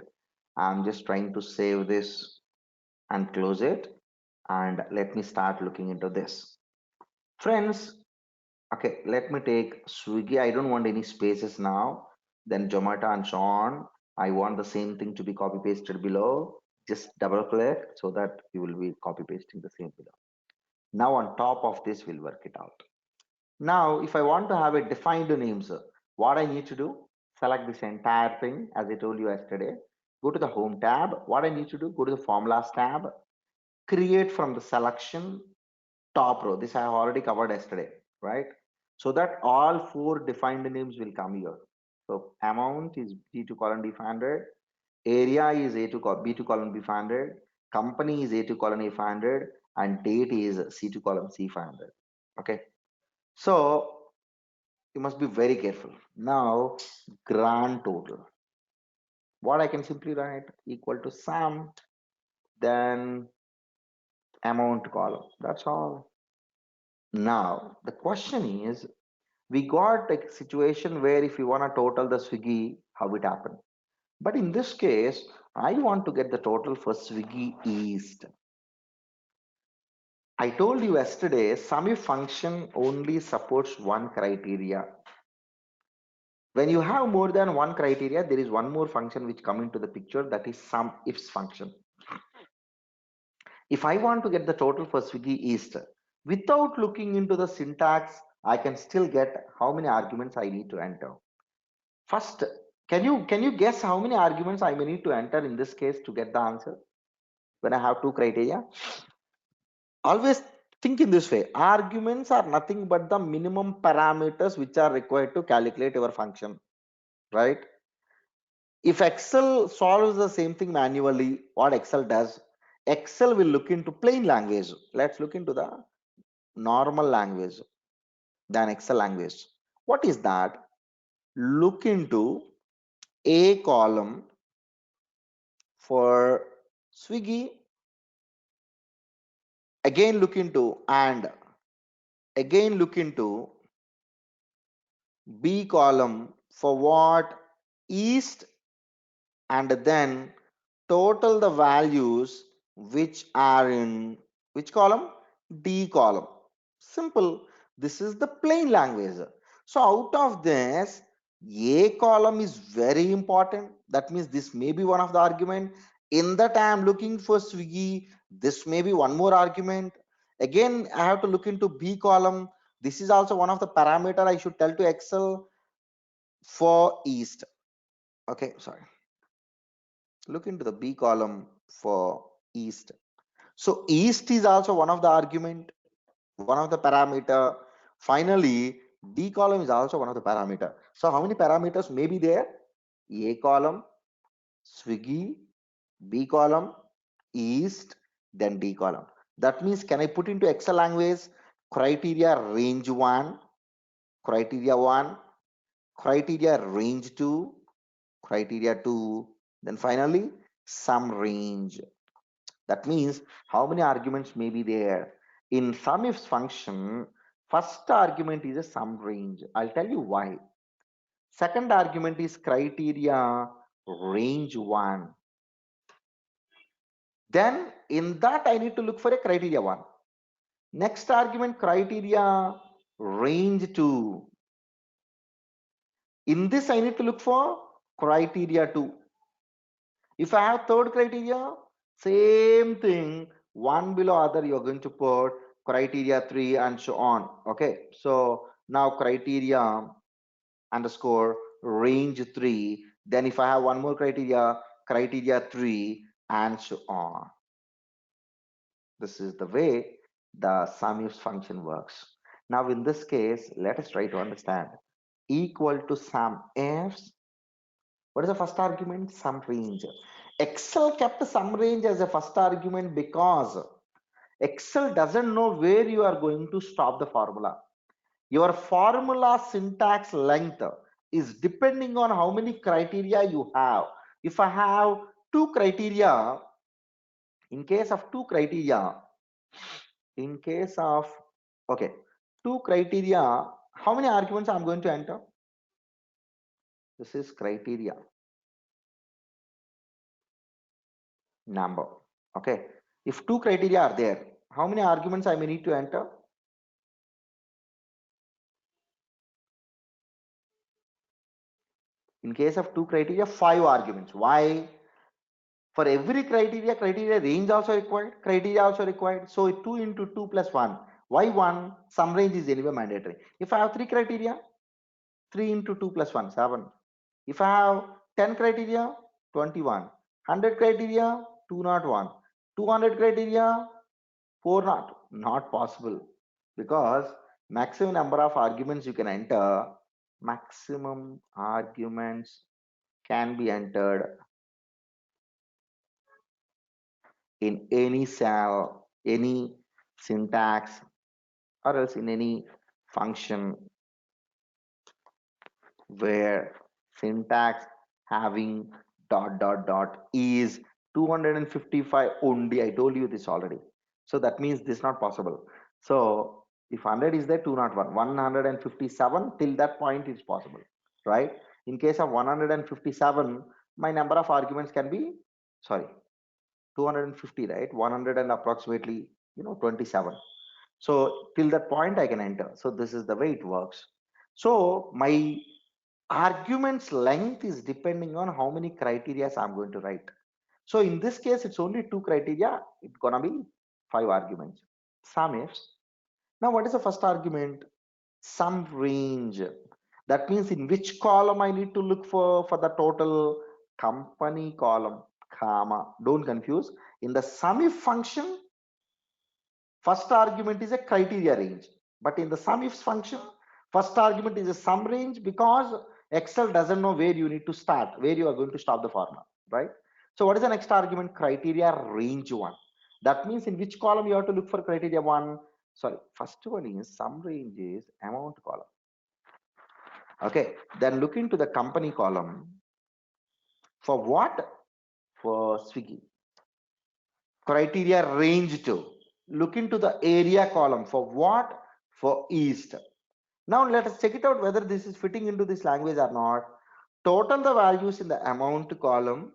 I'm just trying to save this and close it. And let me start looking into this. Friends, okay, let me take Swiggy. I don't want any spaces now. Then Zomato and so on. I want the same thing to be copy pasted below. Just double click so that you will be copy pasting the same below. Now on top of this, we'll work it out. Now, if I want to have a defined names, what I need to do, select this entire thing as I told you yesterday. Go to the home tab. What I need to do, go to the formulas tab, create from the selection top row. This I have already covered yesterday, right? So that all four defined names will come here. So amount is B2 colon D500, area is A2 B2 colon B500, company is A2 colon A500, and date is C2 colon C500. Okay. So you must be very careful. Now, grand total. What I can simply write equal to sum, then amount column. That's all. Now, the question is, we got a situation where if you want to total the Swiggy, how it happened. But in this case, I want to get the total for Swiggy East. I told you yesterday, SumIf function only supports one criteria. When you have more than one criteria, there is one more function which come into the picture, that is SumIfs function. If I want to get the total for Swiggy East, without looking into the syntax, I can still get how many arguments I need to enter. First, can you guess how many arguments I may need to enter in this case to get the answer when I have two criteria? Always think in this way. Arguments are nothing but the minimum parameters which are required to calculate your function, right? If Excel solves the same thing manually, what Excel does, Excel will look into plain language. Let's look into the normal language than Excel language. What is that? Look into a column for Swiggy, again look into, and again look into B column for what? East, and then total the values which are in which column? D column. Simple. This is the plain language. So out of this, A column is very important. That means this may be one of the argument. In that I am looking for Swiggy. This may be one more argument. Again, I have to look into B column. This is also one of the parameter I should tell to Excel for East. Okay, sorry. Look into the B column for East. So East is also one of the argument, one of the parameter. Finally, D column is also one of the parameter. So how many parameters may be there? A column, Swiggy, B column, East, then D column. That means, can I put into Excel language criteria range 1, criteria 1, criteria range 2, criteria 2, then finally some range. That means how many arguments may be there. In SumIfs function, first argument is a sum range. I'll tell you why. Second argument is criteria range 1. Then in that I need to look for a criteria 1. Next argument criteria range 2. In this I need to look for criteria 2. If I have third criteria, same thing, one below other, you're going to put criteria 3 and so on. Okay, so now criteria underscore range 3. Then if I have one more criteria, criteria 3 and so on. This is the way the SumIfs function works. Now in this case, let us try to understand. Equal to SumIfs. What is the first argument? Sum range. Excel kept sum range as a first argument because Excel doesn't know where you are going to stop the formula. Your formula syntax length is depending on how many criteria you have. If I have two criteria, in case of two criteria, in case of, okay, two criteria, how many arguments I'm going to enter? This is criteria number. Okay, if two criteria are there, how many arguments I may need to enter? In case of two criteria, 5 arguments. Why? For every criteria range also required, criteria also required. So 2 into 2 plus 1. Why 1? Some range is anyway mandatory. If I have 3 criteria, 3 into 2 plus 1, 7. If I have 10 criteria, 21. 100 criteria, 201. 200 criteria, 400. Not possible, because maximum number of arguments you can enter, maximum arguments can be entered in any cell, any syntax, or else in any function where syntax having dot dot dot is 255 only. I told you this already. So that means this is not possible. So if 100 is there, 201, 157 till that point is possible, right? In case of 157, my number of arguments can be sorry, 250, right? 100 and approximately, 27. So till that point I can enter. So this is the way it works. So my argument's length is depending on how many criteria I'm going to write. So in this case, it's only two criteria. It's gonna be five arguments. Sum ifs. Now, what is the first argument? Sum range. That means in which column I need to look for the total company column, comma. Don't confuse. In the sum if function, first argument is a criteria range. But in the sum ifs function, first argument is a sum range because Excel doesn't know where you need to start, where you are going to stop the formula, right? So what is the next argument? Criteria range one. That means in which column you have to look for criteria one. Sorry, first one is sum range is amount column. Okay, then look into the company column. For what? For Swiggy. Criteria range two. Look into the area column. For what? For East. Now let us check it out whether this is fitting into this language or not. Total the values in the amount column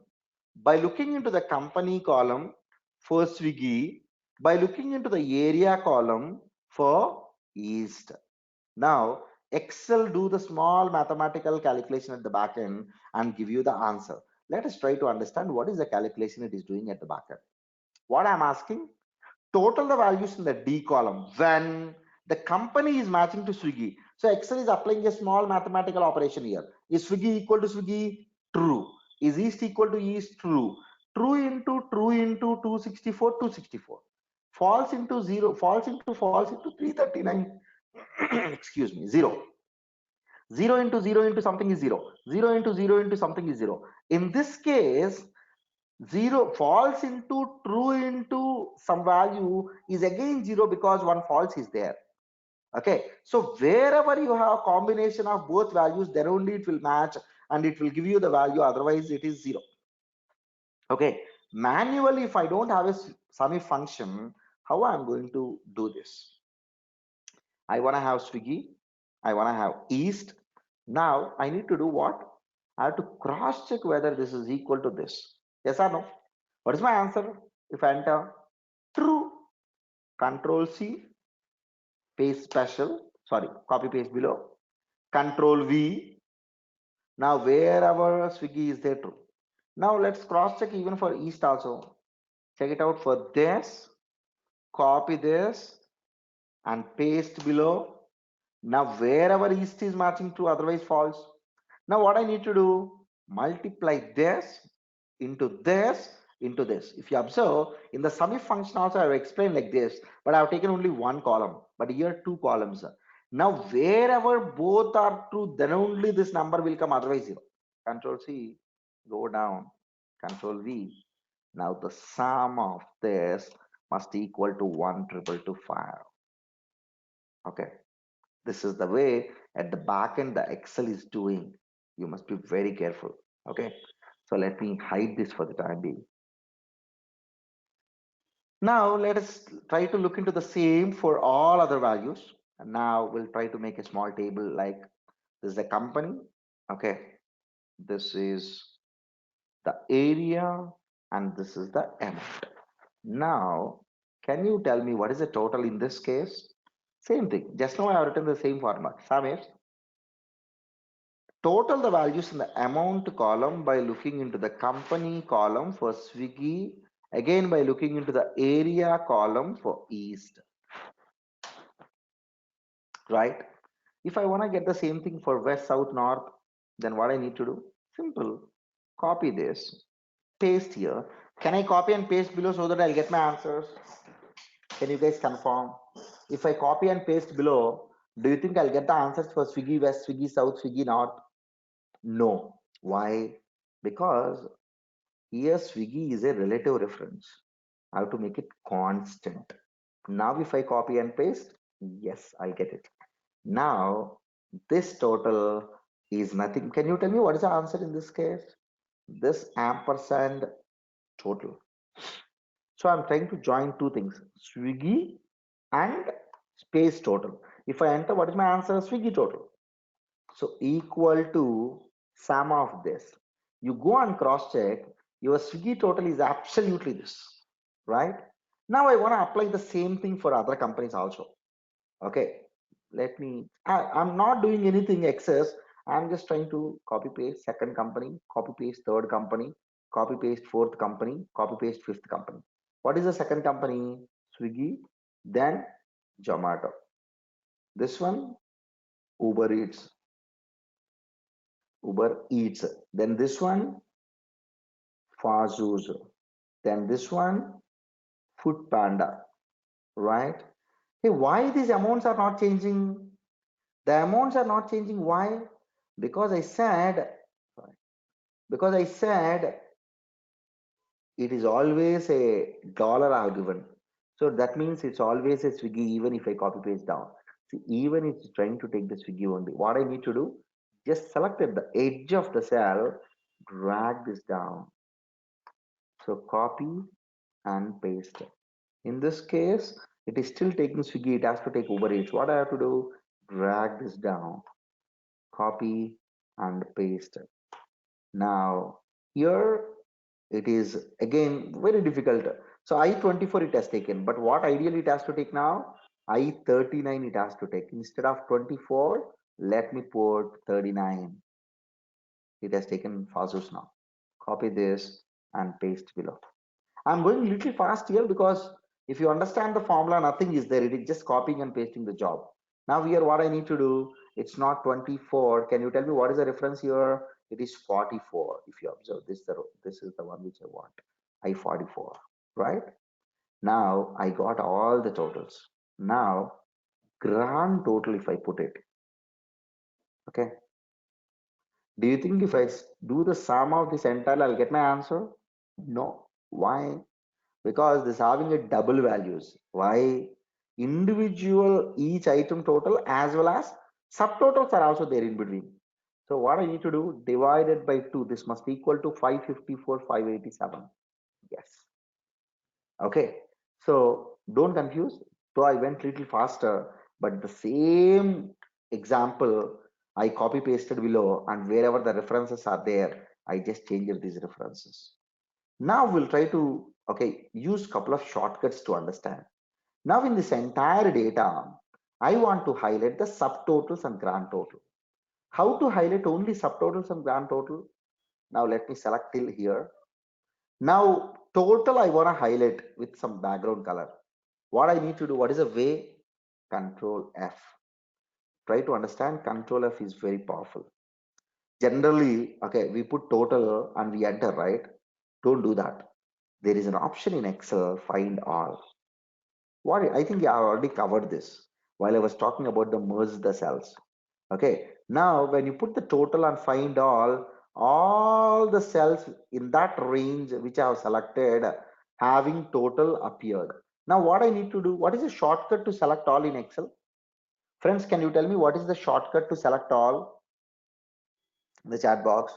by looking into the company column for Swiggy, by looking into the area column for East. Now Excel do the small mathematical calculation at the back end and give you the answer. Let us try to understand what is the calculation it is doing at the back end. What I'm asking, total the values in the D column when the company is matching to Swiggy. So Excel is applying a small mathematical operation here. Is Swiggy equal to Swiggy? True. Is East equal to East? True. True into 264, 264. False into 0, false into 339. Excuse me, 0. 0 into something is 0. 0 into something is 0. In this case, 0 false into true into some value is again 0 because one false is there. Okay, so wherever you have a combination of both values, then only it will match and it will give you the value, otherwise it is 0. Okay, manually if I don't have a sum if function, how I'm going to do this? I want to have Swiggy, I want to have East. Now I need to do what? I have to cross check whether this is equal to this. Yes or no? What is my answer? If I enter true, Control C, paste special, sorry, copy paste below, Control V. Now wherever Swiggy is there, true. Now let's cross check even for East also. Check it out for this, copy this and paste below. Now wherever East is matching true, otherwise false. Now what I need to do? Multiply this into this into this. If you observe in the sum if function also I have explained like this, but I have taken only one column, but here two columns. Now wherever both are true, then only this number will come, otherwise 0. Control C, go down, Control V. Now the sum of this must equal to 1,225. Okay, this is the way at the back end the Excel is doing. You must be very careful. Okay, so let me hide this for the time being. Now let us try to look into the same for all other values. And now we'll try to make a small table like this is the company. Okay, this is the area and this is the amount. Now, can you tell me what is the total in this case? Same thing. Just now I have written the same format. Sum is total the values in the amount column by looking into the company column for Swiggy, again by looking into the area column for East, right? If I want to get the same thing for West, South, North, then what I need to do? Simple. Copy this, paste here. Can I copy and paste below so that I'll get my answers? Can you guys confirm? If I copy and paste below, do you think I'll get the answers for Swiggy West, Swiggy South, Swiggy North? No. Why? Because here Swiggy is a relative reference. I have to make it constant. Now if I copy and paste, yes, I'll get it. Now this total is nothing. Can you tell me what is the answer in this case? This ampersand total. So I'm trying to join two things, Swiggy and space total. If I enter, what is my answer? Swiggy total. So equal to sum of this. You go and cross check. Your Swiggy total is absolutely this, right? Now I want to apply the same thing for other companies also. Okay, I'm not doing anything excess. I'm just trying to copy paste second company, copy paste third company, copy paste fourth company, copy paste fifth company. What is the second company? Swiggy, then Zomato. This one, Uber Eats, Uber Eats. Then this one, Fazooz. Then this one, Food Panda, right? Hey, why these amounts are not changing? The amounts are not changing. Why? Because I said, because I said it is always a dollar I've given. So that means it's always a Swiggy, even if I copy paste down. See, even if it's trying to take the Swiggy only, what I need to do, just select at the edge of the cell, drag this down. So copy and paste. In this case, it is still taking Swiggy, it has to take Uber Eats. What I have to do, drag this down, copy and paste. Now, here it is again very difficult. So I-24 it has taken, but what ideally it has to take now? I-39 it has to take. Instead of 24, let me put 39. It has taken Fasus now. Copy this and paste below. I'm going a little fast here because if you understand the formula, nothing is there. It is just copying and pasting the job. Now here what I need to do, it's not 24. Can you tell me what is the reference here? It is 44. If you observe this, this is the one which I want. I-44, right? Now I got all the totals. Now grand total if I put it, okay? Do you think if I do the sum of this entire, I'll get my answer? No. Why? Because this having a double values. Why? Individual each item total as well as subtotals are also there in between. So what I need to do, divided by 2, this must equal to 554, 587. Yes. Okay. So don't confuse. So I went little faster, but the same example I copy pasted below, and wherever the references are there, I just changed these references. Now we'll try to, okay, use couple of shortcuts to understand. Now in this entire data, I want to highlight the subtotals and grand total. How to highlight only subtotals and grand total? Now let me select till here. Now total I want to highlight with some background color. What I need to do, what is the way? Control F. Try to understand Control F is very powerful. Generally, okay, we put total and we enter, right? Don't do that. There is an option in Excel, find all. What I think I already covered this while I was talking about the merge the cells. Okay, now when you put the total and find all the cells in that range which I have selected having total appeared. Now what I need to do, what is the shortcut to select all in Excel? Friends, can you tell me what is the shortcut to select all in the chat box?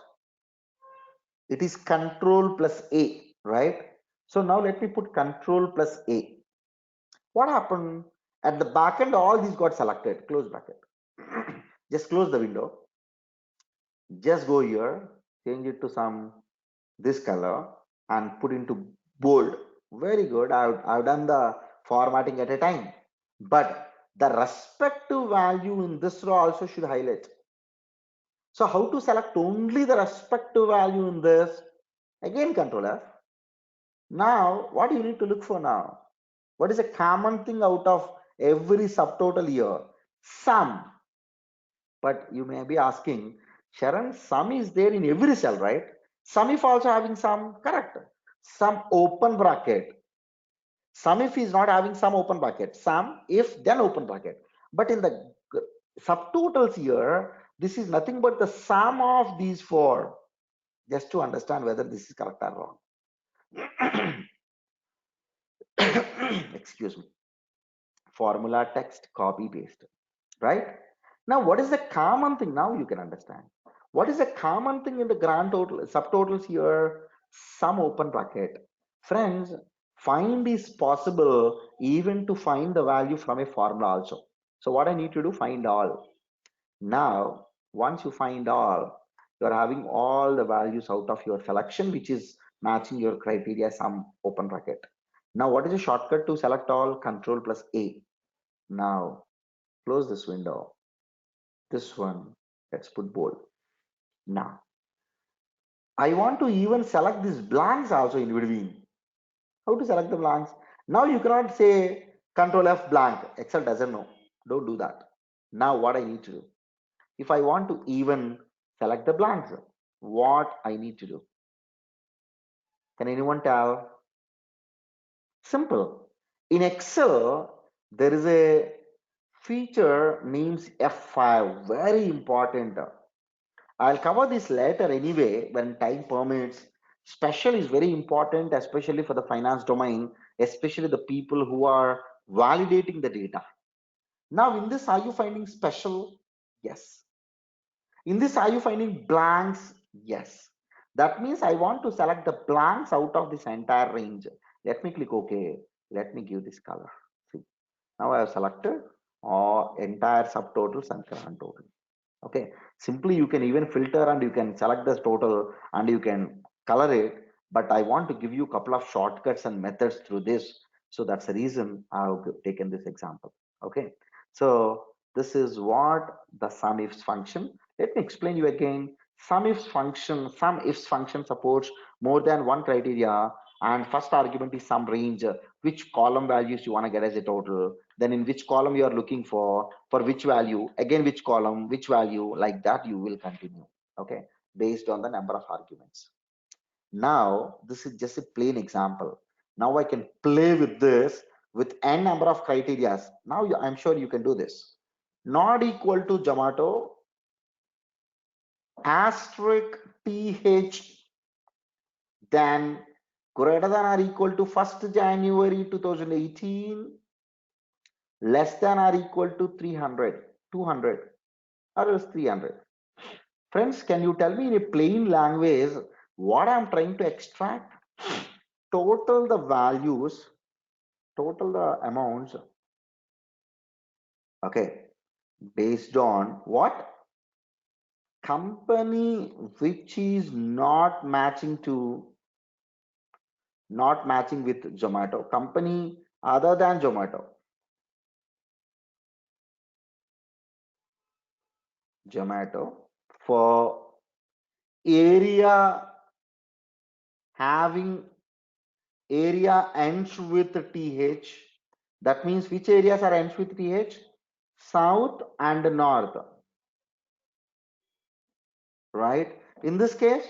It is Control plus A, right? So now let me put Control plus A. What happened? At the back end, all these got selected. Close bracket. Just close the window. Just go here, change it to some this color and put into bold. Very good. I've done the formatting at a time. But the respective value in this row also should highlight. So how to select only the respective value in this? Again, Control F. Now, what do you need to look for now? What is a common thing out of every subtotal here? Sum. But you may be asking, Sharon, sum is there in every cell, right? Sum if also having sum, correct. Sum open bracket. Sum if is not having some open bracket. Sum if then open bracket. But in the subtotals here, this is nothing but the sum of these four. Just to understand whether this is correct or wrong. Excuse me. Formula text copy paste, right? Now what is the common thing? Now you can understand what is the common thing in the grand total subtotals here. Some open bracket. Friends, find is possible even to find the value from a formula also. So what I need to do, find all. Now once you find all, you are having all the values out of your selection which is matching your criteria sum open bracket. Now what is the shortcut to select all? Control plus A. Now close this window. This one, let's put bold. Now I want to even select these blanks also in between. How to select the blanks? Now you cannot say Control F blank. Excel doesn't know. Don't do that. Now what I need to do? If I want to even select the blanks, what I need to do? Can anyone tell? Simple. In Excel, there is a feature names F5. Very important. I'll cover this later anyway when time permits. Special is very important, especially for the finance domain, especially the people who are validating the data. Now, in this, are you finding special? Yes. In this, are you finding blanks? Yes. That means I want to select the blanks out of this entire range. Let me click OK. Let me give this color. See, now I have selected all entire subtotals and current total. Okay, simply you can even filter and you can select this total and you can color it, but I want to give you a couple of shortcuts and methods through this, so that's the reason I've taken this example. Okay, so this is what the sum ifs function. Let me explain you again. Sum ifs function supports more than one criteria, and first argument is some range, which column values you want to get as a total, then in which column you are looking for which value, again which column, which value, like that you will continue. Okay, based on the number of arguments. Now this is just a plain example. Now I can play with this with n number of criterias. Now I'm sure you can do this. Not equal to Zomato asterisk th, then greater than or equal to 1st January 2018, less than or equal to 300, 200, or else 300. Friends, can you tell me in a plain language what I'm trying to extract? Total the values, total the amounts, okay, based on what? Company which is not matching with Zomato, company other than Zomato. For area having area ends with th, that means which areas are ends with th? South and north, right? In this case,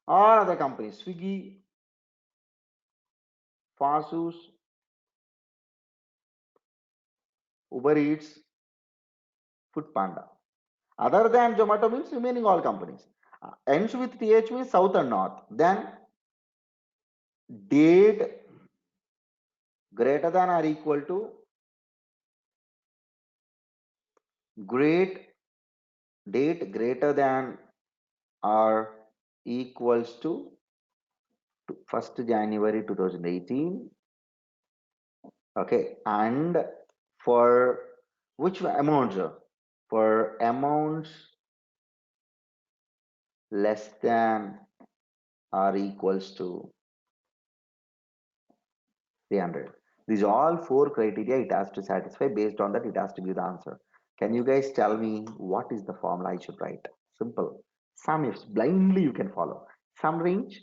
all other companies, Swiggy, Fasus, Uber Eats, Food Panda. Other than Zomato means remaining all companies. Ends with th means south and north. Then date greater than or equal to great date greater than or equals to 1st January 2018. Okay, and for which amounts? For amounts less than or equals to 300. These are all 4 criteria it has to satisfy. Based on that, it has to be the answer. Can you guys tell me what is the formula I should write? Simple. Sum ifs. Blindly you can follow. Sum range.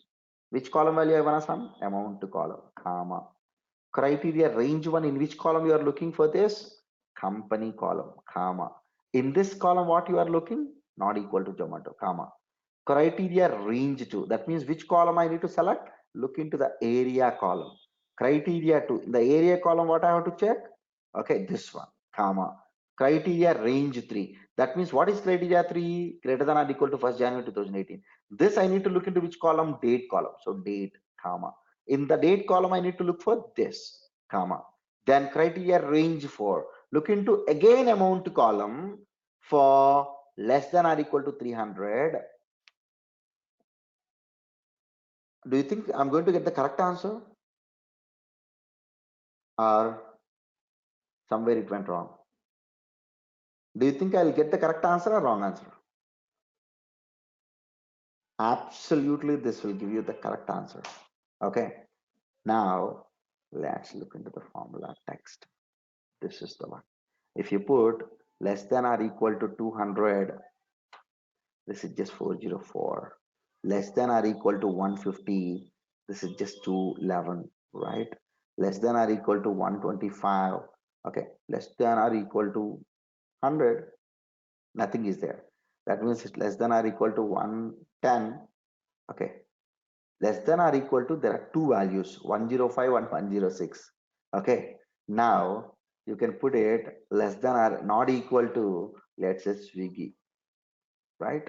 Which column value I want to sum? Amount to column, comma. Criteria range 1, in which column you are looking for this? Company column, comma. In this column, what you are looking? Not equal to Zomato, comma. Criteria range 2, that means which column I need to select? Look into the area column. Criteria 2, in the area column, what I have to check? Okay, this one, comma. Criteria range 3, that means what is criteria 3? Greater than or equal to 1st January 2018. This I need to look into which column? Date column. So date, comma. In the date column, I need to look for this, comma. Then criteria range 4. Look into again amount column for less than or equal to 300. Do you think I'm going to get the correct answer? Or somewhere it went wrong? Do you think I'll get the correct answer or wrong answer? Absolutely, this will give you the correct answer. Okay, now let's look into the formula text. This is the one. If you put less than or equal to 200, this is just 404. Less than or equal to 150, this is just 211, right? Less than or equal to 125, okay. Less than or equal to 100, nothing is there. That means it's less than or equal to 110, okay. Less than or equal to, there are two values, 105 and 106, okay. Now you can put it less than or not equal to, let's say Swiggy, right?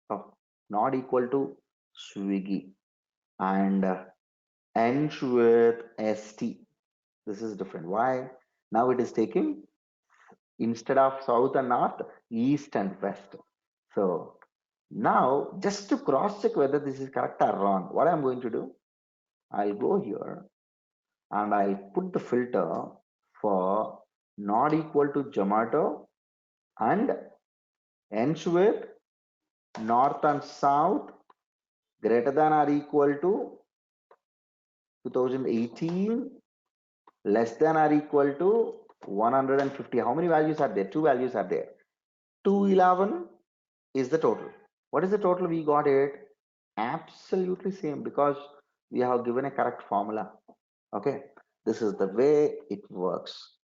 Oh, not equal to Swiggy, and ends with st. This is different. Why? Now it is taking, instead of south and north, east and west. So now, just to cross check whether this is correct or wrong, what I'm going to do, I'll go here and I'll put the filter for not equal to Zomato and ends with north and south greater than or equal to 2018, less than or equal to 150. How many values are there? Two values are there. 211 is the total. What is the total? We got it absolutely same because we have given a correct formula. Okay, this is the way it works.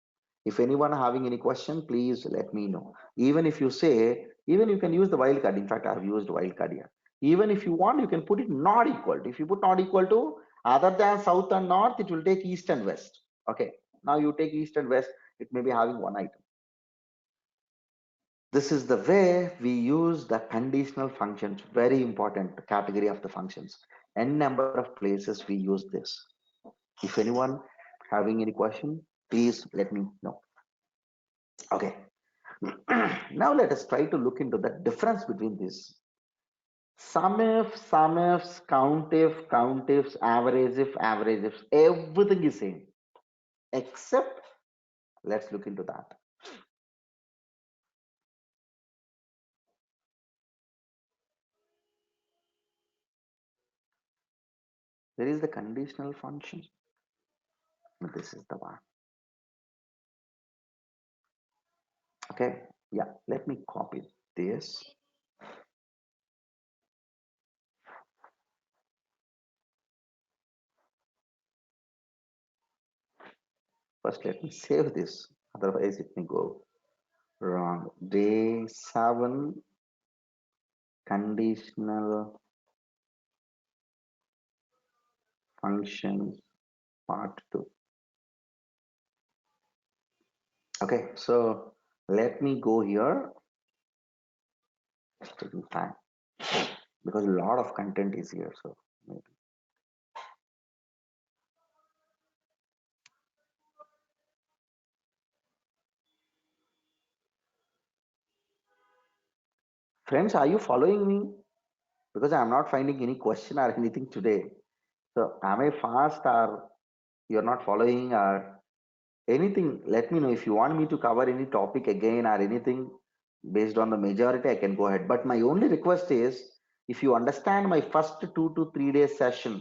If anyone having any question, please let me know. Even if you say, even you can use the wildcard. In fact, I have used wildcard here. Even if you want, you can put it not equal to. If you put not equal to, other than south and north, it will take east and west. Okay. Now you take east and west, it may be having one item. This is the way we use the conditional functions. Very important category of the functions. N number of places we use this. If anyone having any question, please let me know. Okay. Now let us try to look into the difference between this. Sum ifs, count ifs, average ifs, everything is same. Except, let's look into that. There is the conditional function. This is the one. Okay. Yeah. Let me copy this. First, let me save this. Otherwise, it may go wrong. Day 7 conditional functions part 2. Okay, so let me go here. It's taking time because a lot of content is here. So maybe. Friends, are you following me? Because I'm not finding any question or anything today. So am I fast or you're not following or anything? Let me know if you want me to cover any topic again or anything based on the majority, I can go ahead. But my only request is if you understand my first 2 to 3 days session,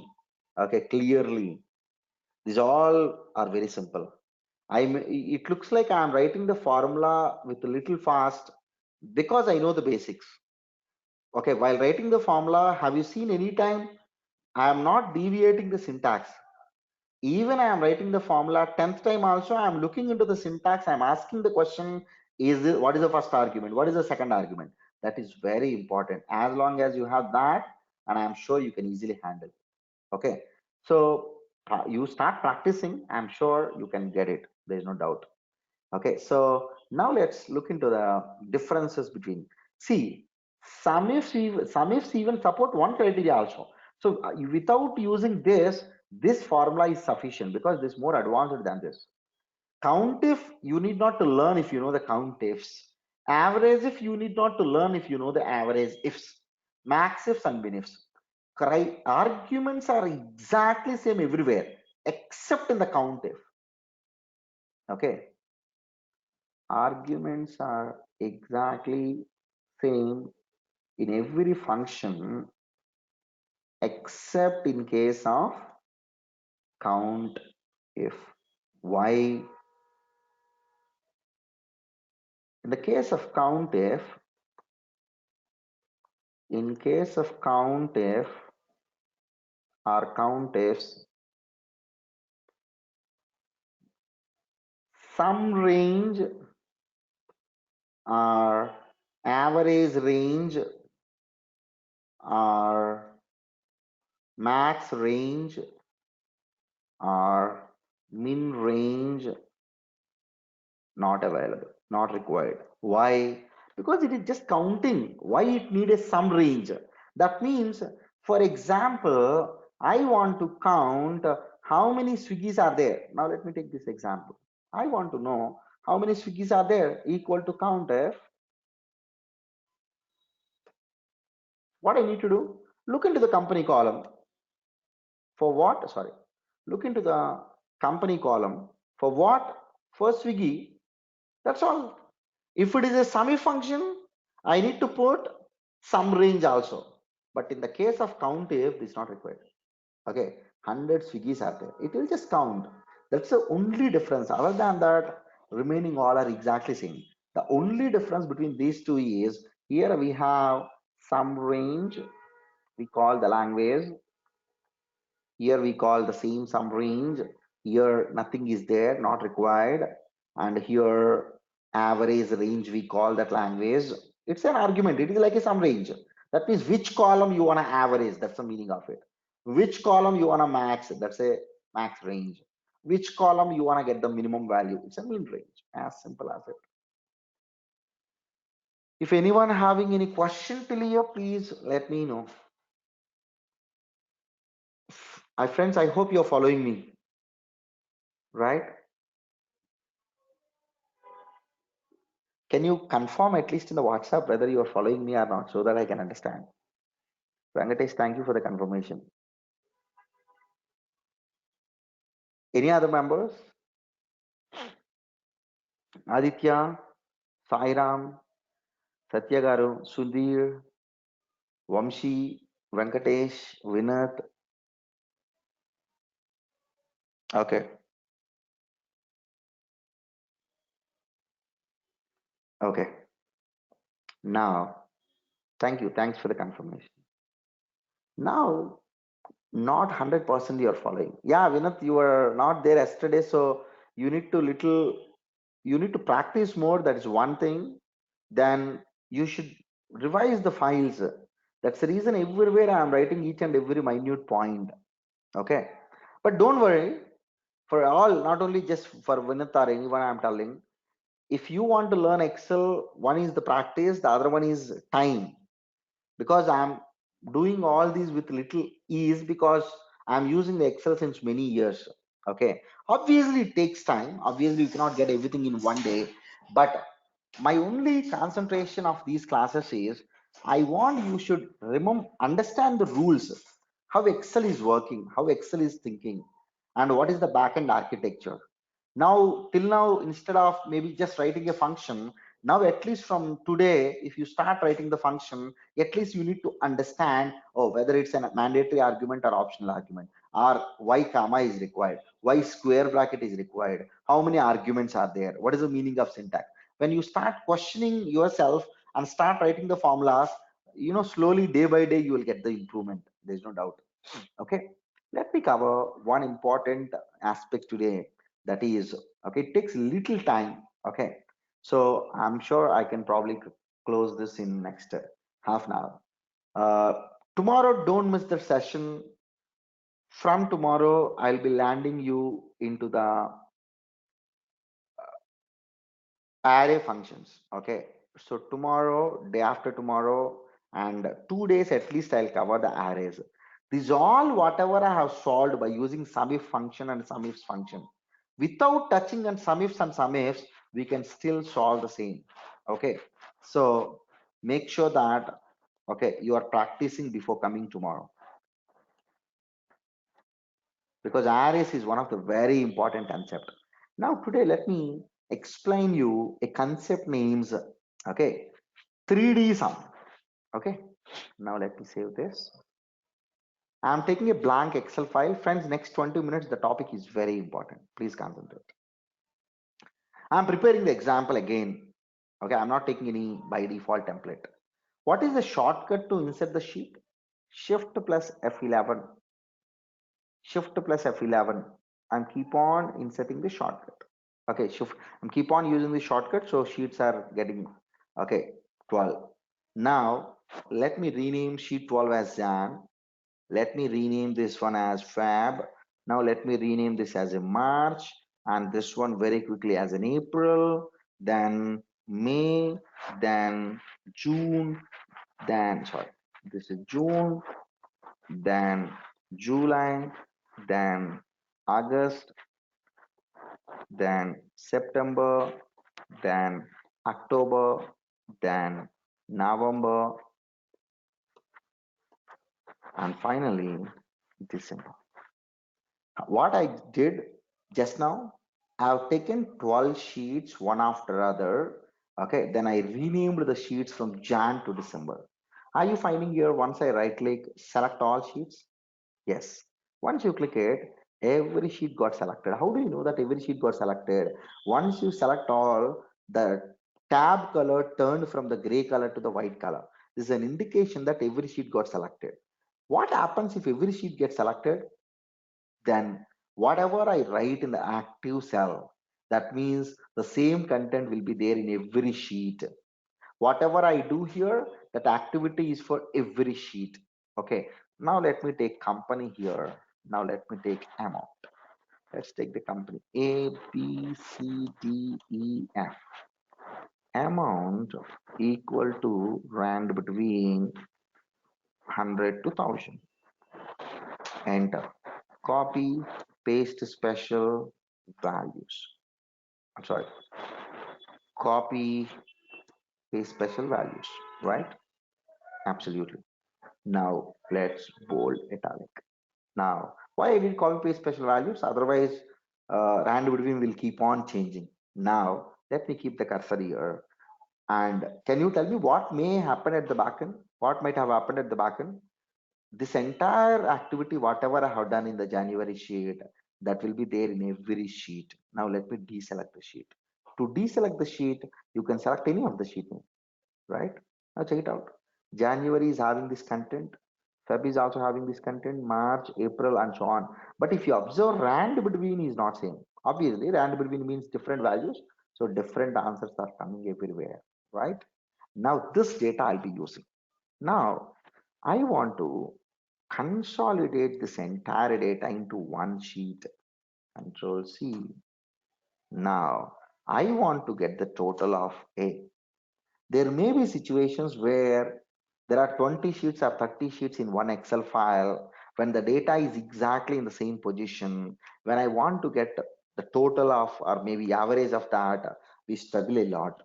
okay, clearly, these all are very simple. It looks like I'm writing the formula with a little fast because I know the basics. Okay, while writing the formula, have you seen any time I am not deviating the syntax? Even I am writing the formula 10th time also, I am looking into the syntax. I am asking the question, is it, what is the first argument? What is the second argument? That is very important. As long as you have that, and I am sure you can easily handle. Okay, so you start practicing. I'm sure you can get it. There is no doubt. Okay, so now let's look into the differences between. See, some ifs even support one criteria also. So without using this formula is sufficient because this is more advanced than this. Count if you need not to learn if you know the count ifs. Average if you need not to learn if you know the average ifs. Max ifs and min ifs. Arguments are exactly same everywhere except in the count if. Okay, arguments are exactly same in every function except in case of count if. Why? In the case of count if, in case of count if or count ifs, some range or average range or max range or min range not available, not required. Why? Because it is just counting. Why it needed some range? That means, for example, I want to count how many Swiggies are there. Now let me take this example. I want to know how many Swiggies are there equal to count if. What I need to do? Look into the company column. For what? Sorry. Look into the company column. For what? For Swiggy. That's all. If it is a semi function, I need to put some range also. But in the case of count if, this is not required. Okay, 100 Swiggies are there. It will just count. That's the only difference. Other than that, remaining all are exactly same. The only difference between these two is here we have some range. We call the language. Here we call the same some range. Here nothing is there, not required. And here average range, we call that language. It's an argument. It is like a some range. That means which column you want to average. That's the meaning of it. Which column you want to max. That's a max range. Which column you want to get the minimum value. It's a mean range. As simple as it. If anyone having any question till here, please let me know. My friends, I hope you're following me, right? Can you confirm at least in the WhatsApp whether you are following me or not so that I can understand? Venkatesh, thank you for the confirmation. Any other members? Aditya, Sairam, Satyagaru, Sudhir, Vamshi, Venkatesh, Vinat. Okay, okay. Now, thank you. Thanks for the confirmation. Now, not 100% you're following. Yeah, Vinat, you were not there yesterday, so you need to little, you need to practice more. That is one thing. Then you should revise the files. That's the reason everywhere I'm writing each and every minute point. Okay. But don't worry, for all, not only just for Vinith or anyone I'm telling, if you want to learn Excel, one is the practice, the other one is time. Because I'm doing all these with little ease because I'm using the Excel since many years. Okay. Obviously, it takes time. Obviously, you cannot get everything in one day. But my only concentration of these classes is I want you should remember, understand the rules, how Excel is working, how Excel is thinking, and what is the backend architecture. Now, till now, instead of maybe just writing a function, now at least from today, if you start writing the function, at least you need to understand, oh, whether it's a mandatory argument or optional argument, or why comma is required, why square bracket is required, how many arguments are there, what is the meaning of syntax. When you start questioning yourself and start writing the formulas, slowly day by day you will get the improvement. There's no doubt. Okay, let me cover one important aspect today. That is, okay, it takes little time. Okay, so I'm sure I can probably close this in next half an hour. Tomorrow, don't miss the session. From tomorrow, I'll be landing you into the array functions. Okay, so tomorrow, day after tomorrow, and 2 days at least I'll cover the arrays. These all whatever I have solved by using sumif function and sumifs function. Without touching on sumifs and sumifs, we can still solve the same. Okay, so make sure that okay you are practicing before coming tomorrow, because arrays is one of the very important concept. Now today let me explain you a concept names, okay, 3D sum. Okay, now let me save this I'm taking a blank Excel file. Friends, next 20 minutes, the topic is very important. Please concentrate. I'm preparing the example again. Okay, I'm not taking any by default template. What is the shortcut to insert the sheet? Shift plus F11. Shift plus F11 and keep on inserting the shortcut. Okay, shift. I'm keep on using the shortcut, so sheets are getting okay. 12. Now let me rename sheet 12 as Jan. Let me rename this one as Fab. Now let me rename this as a March and this one very quickly as an April, then May, then June, then sorry, this is June, then July, then August, then September, then October, then November, and finally December. What I did just now, I've taken 12 sheets one after other. Okay, then I renamed the sheets from Jan to December. Are you finding here once I right click, select all sheets? Yes. Once you click it, every sheet got selected. How do you know that every sheet got selected? Once you select all, the tab color turned from the gray color to the white color. This is an indication that every sheet got selected. What happens if every sheet gets selected? Then whatever I write in the active cell, that means the same content will be there in every sheet. Whatever I do here, that activity is for every sheet. Okay, now let me take company here. Now let me take amount. Let's take the company A, B, C, D, E, F. Amount equal to rand between 100 to 1000. Enter. Copy, paste special values. I'm sorry. Copy, paste special values, right? Absolutely. Now let's bold italic. Now, why I did copy paste special values? Otherwise, rand between will keep on changing. Now, let me keep the cursor here. And can you tell me what may happen at the backend? What might have happened at the backend? This entire activity, whatever I have done in the January sheet, that will be there in every sheet. Now, let me deselect the sheet. To deselect the sheet, you can select any of the sheet name, right? Now, check it out. January is having this content. Feb is also having this content, March, April, and so on. But if you observe, rand between is not same. Obviously, rand between means different values. So different answers are coming everywhere, right? Now this data I'll be using. Now I want to consolidate this entire data into one sheet. Control C. Now I want to get the total of A. There may be situations where there are 20 sheets or 30 sheets in one Excel file when the data is exactly in the same position. When I want to get the total of or maybe average of that, we struggle a lot.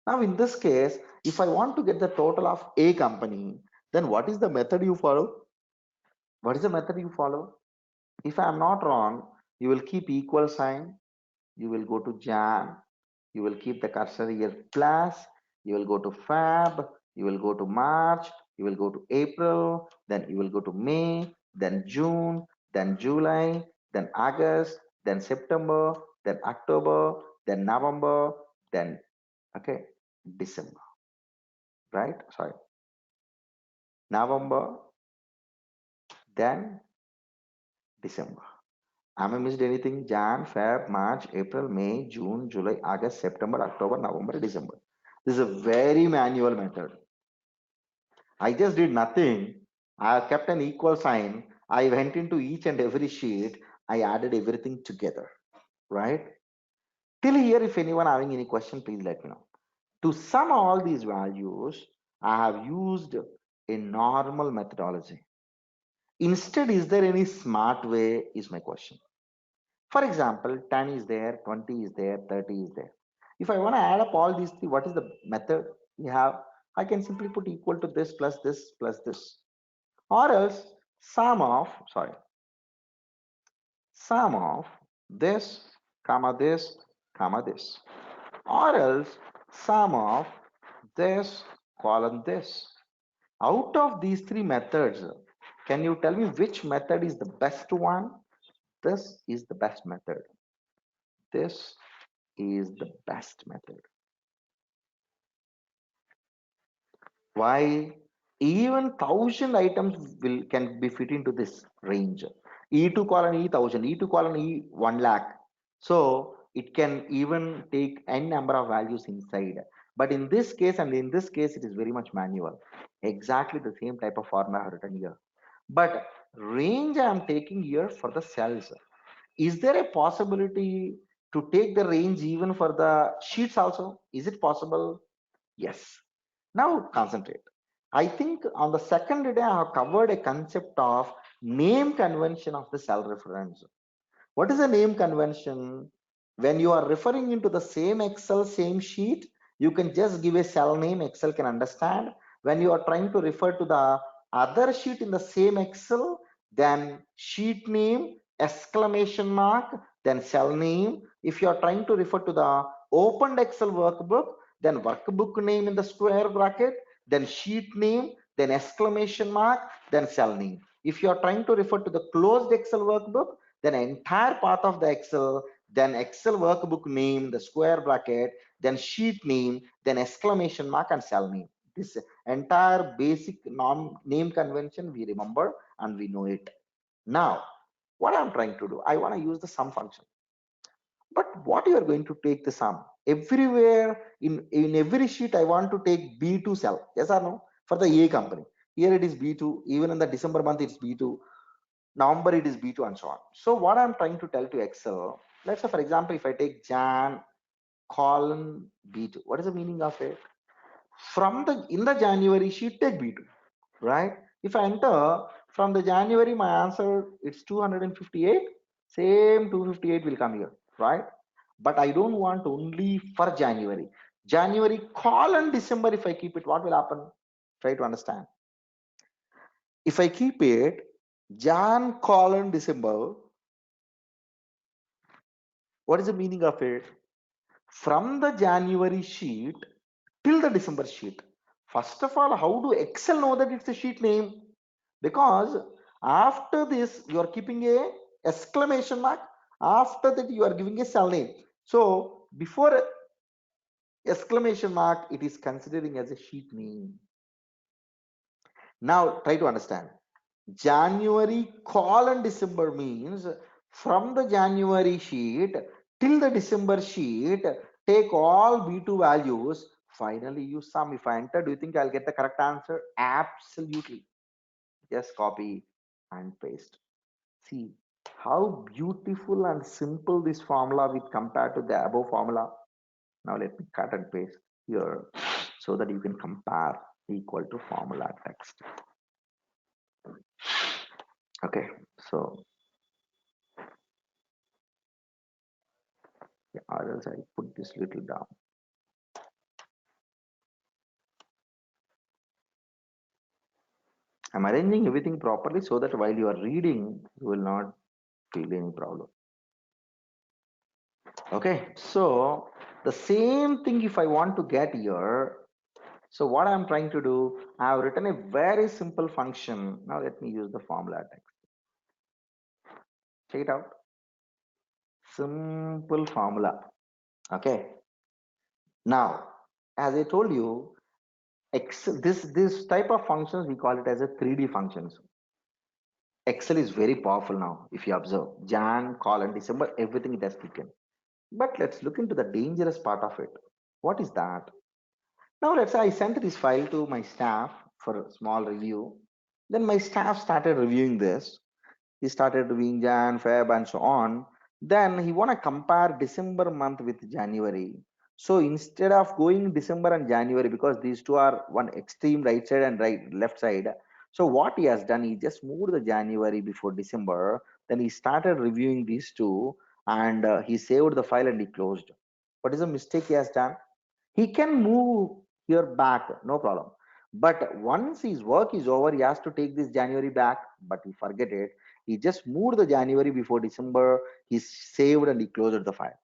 Now, in this case, if I want to get the total of a company, then what is the method you follow? What is the method you follow? If I am not wrong, you will keep equal sign, you will go to Jan, you will keep the cursor here plus, you will go to Fab, you will go to March, you will go to April, then you will go to May, then June, then July, then August, then September, then October, then November, then okay, December, right? Sorry, November, then December. Am I missed anything? Jan, Feb, March, April, May, June, July, August, September, October, November, December. This is a very manual method. I just did nothing. I kept an equal sign. I went into each and every sheet. I added everything together, right? Till here, if anyone having any question, please let me know. To sum all these values, I have used a normal methodology. Instead, is there any smart way is my question. For example, 10 is there, 20 is there, 30 is there. If I want to add up all these three, what is the method we have? I can simply put equal to this plus this plus this. Or else sum of this, comma this. Or else sum of this, colon this. Out of these three methods, Can you tell me which method is the best one? This is the best method. This is the best method. Why? Even 1,000 items can be fit into this range. E2 colon E 1,000, E2 colon E 1 lakh. So it can even take n number of values inside. But in this case and in this case, it is very much manual. Exactly the same type of formula I have written here. But range I am taking here for the cells. Is there a possibility to take the range even for the sheets also? Is it possible? Yes. Now concentrate. I think on the second day I have covered a concept of name convention of the cell reference. What is a name convention? When you are referring into the same Excel, same sheet, you can just give a cell name, Excel can understand. When you are trying to refer to the other sheet in the same Excel, then sheet name, exclamation mark, then cell name. If you are trying to refer to the opened Excel workbook, then workbook name in the square bracket, then sheet name, then exclamation mark, then cell name. If you are trying to refer to the closed Excel workbook, then entire path of the Excel, then Excel workbook name, the square bracket, then sheet name, then exclamation mark and cell name. This entire basic name convention we remember and we know it. Now, what I'm trying to do, I want to use the sum function. But what you are going to take the sum? Everywhere in every sheet, I want to take B2 cell. Yes or no? For the A company. Here it is B2. Even in the December month, it's B2. November it is B2 and so on. So what I'm trying to tell to Excel, let's say for example, if I take Jan colon B2, what is the meaning of it? From the in the January sheet, take B2, right? If I enter from the January, my answer it's 258. Same 258 will come here, right? But I don't want only for January. January colon December, if I keep it, what will happen? Try to understand. If I keep it Jan colon December, what is the meaning of it? From the January sheet till the December sheet. First of all, how do Excel know that it's a sheet name? Because after this, you are keeping a exclamation mark. After that, you are giving a cell name. So before exclamation mark, it is considering as a sheet name. Now try to understand. January colon December means from the January sheet till the December sheet, take all B2 values, finally use sum. If I enter, do you think I'll get the correct answer? Absolutely. Just copy and paste. See how beautiful and simple this formula with compared to the above formula. Now let me cut and paste here so that you can compare equal to formula text. Okay, so yeah, or else I put this little down. I'm arranging everything properly so that while you are reading, you will not feel any problem. Okay, so the same thing if I want to get here. So what I'm trying to do, I have written a very simple function. Now let me use the formula text. Check it out. Simple formula. Okay. Now, as I told you, this type of functions we call it as a 3D functions. Excel is very powerful now. If you observe, Jan, colon, December, everything it has taken. But let's look into the dangerous part of it. What is that? Now let's say I sent this file to my staff for a small review. Then my staff started reviewing this. He started doing Jan, Feb, and so on. Then he want to compare December month with January. So instead of going December and January, because these two are one extreme right side and right left side, so what he has done, he just moved the January before December. Then he started reviewing these two, and he saved the file and he closed. What is the mistake he has done? He can move here back, no problem. But once his work is over, he has to take this January back, but he forget it. He just moved the January before December. He saved and he closed the file.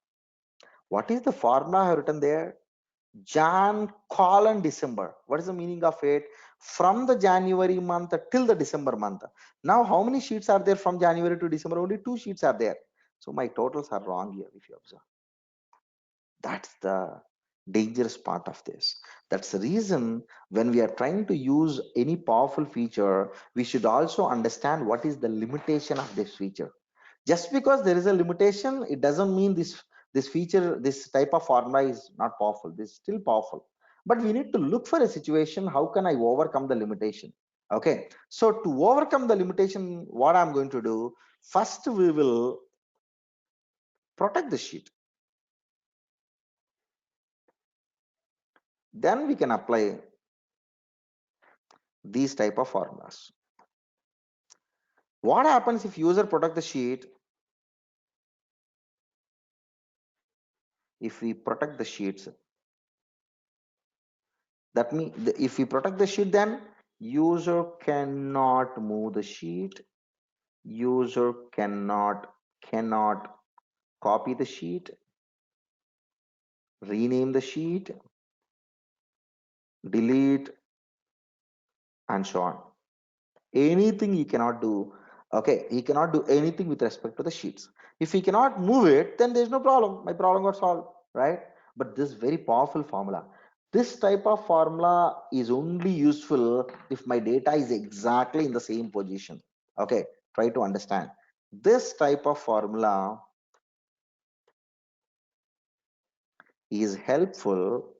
What is the formula I have written there? Jan colon December. What is the meaning of it? from the January month till the December month. Now, how many sheets are there from January to December? Only 2 sheets are there. So my totals are wrong here, if you observe. That's the dangerous part of this. That's the reason when we are trying to use any powerful feature, we should also understand what is the limitation of this feature. Just because there is a limitation, it doesn't mean this feature, this type of formula is not powerful. This is still powerful. But we need to look for a situation, how can I overcome the limitation? Okay, so to overcome the limitation, what I'm going to do, first we will protect the sheet. Then we can apply these type of formulas. What happens if user protect the sheet? If we protect the sheets, that means if we protect the sheet, then user cannot move the sheet, user cannot copy the sheet, rename the sheet, delete, and so on. Anything he cannot do. Okay, he cannot do anything with respect to the sheets. If he cannot move it, then there's no problem, my problem got solved, right? But this very powerful formula, this type of formula is only useful if my data is exactly in the same position. Okay, try to understand. This type of formula is helpful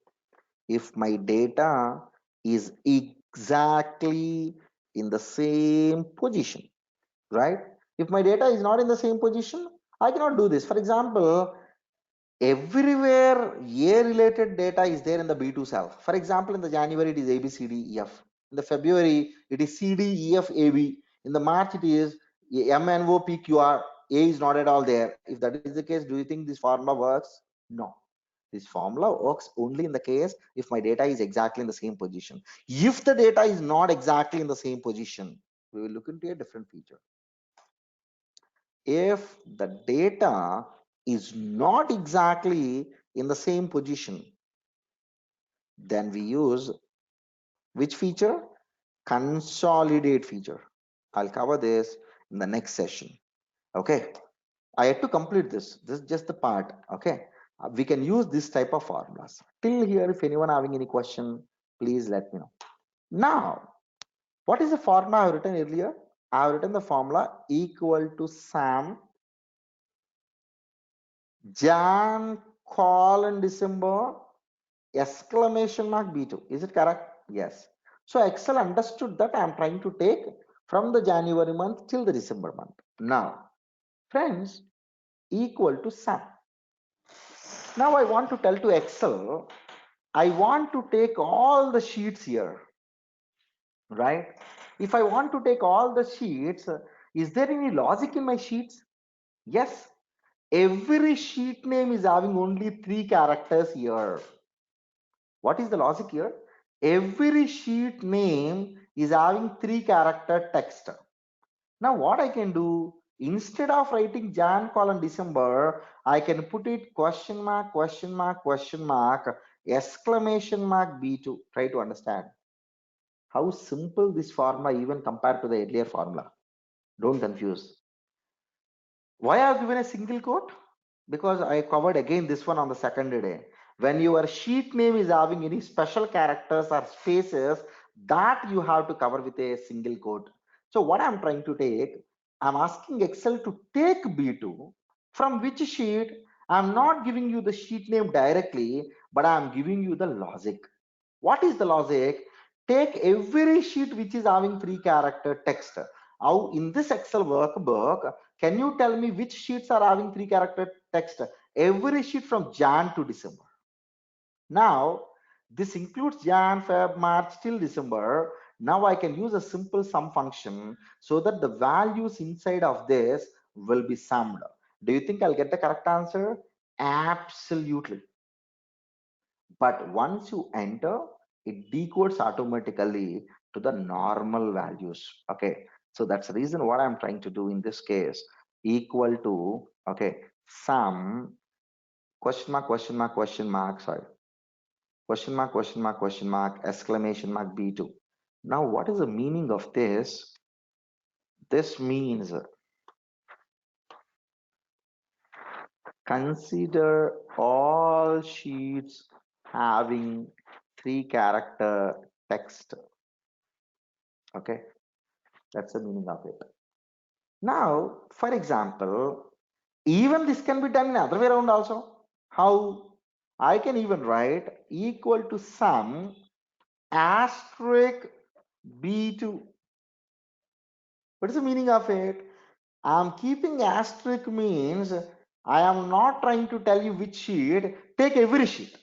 if my data is exactly in the same position, right? If my data is not in the same position, I cannot do this. For example, everywhere A related data is there in the B2 cell. For example, in the January it is A, B, C, D, E, F. In the February it is C, D, E, F, A, B. In the March it is M, N, O, P, Q, R. A is not at all there. If that is the case, do you think this formula works? No. This formula works only in the case if my data is exactly in the same position. If the data is not exactly in the same position, we will look into a different feature. If the data is not exactly in the same position, then we use which feature? Consolidate feature. I'll cover this in the next session. Okay, I had to complete this. This is just the part. Okay, we can use this type of formulas. Till here, if anyone having any question, please let me know. Now, what is the formula I've written earlier? I've written the formula equal to sum Jan, colon, December, exclamation mark B2. Is it correct? Yes. So Excel understood that I am trying to take from the January month till the December month. Now, friends, equal to sum. Now I want to tell to Excel, I want to take all the sheets here, right? If I want to take all the sheets, is there any logic in my sheets? Yes. Every sheet name is having only 3 characters here. What is the logic here? Every sheet name is having 3 character text. Now what I can do, instead of writing Jan, colon, December, I can put it question mark, question mark, question mark, exclamation mark B2. Try to understand how simple this formula even compared to the earlier formula. Don't confuse. Why I have given a single quote? Because I covered again this one on the second day. When your sheet name is having any special characters or spaces, that you have to cover with a single quote. So what I'm trying to take, I'm asking Excel to take B2 from which sheet. I'm not giving you the sheet name directly, but I'm giving you the logic. What is the logic? Take every sheet which is having 3 character text. Now in this Excel workbook, can you tell me which sheets are having 3 character text? Every sheet from Jan to December. Now this includes Jan, Feb, March till December. Now I can use a simple sum function so that the values inside of this will be summed. Do you think I'll get the correct answer? Absolutely. But once you enter, it decodes automatically to the normal values. Okay, so that's the reason what I'm trying to do in this case, equal to, okay, sum question mark, question mark, question mark, sorry, question mark, question mark, question mark, exclamation mark B2. Now, what is the meaning of this? This means consider all sheets having 3-character text. Okay, that's the meaning of it. Now, for example, even this can be done in other way around also. How? I can even write equal to sum asterisk B2. What is the meaning of it? I'm keeping asterisk means I am not trying to tell you which sheet. Take every sheet.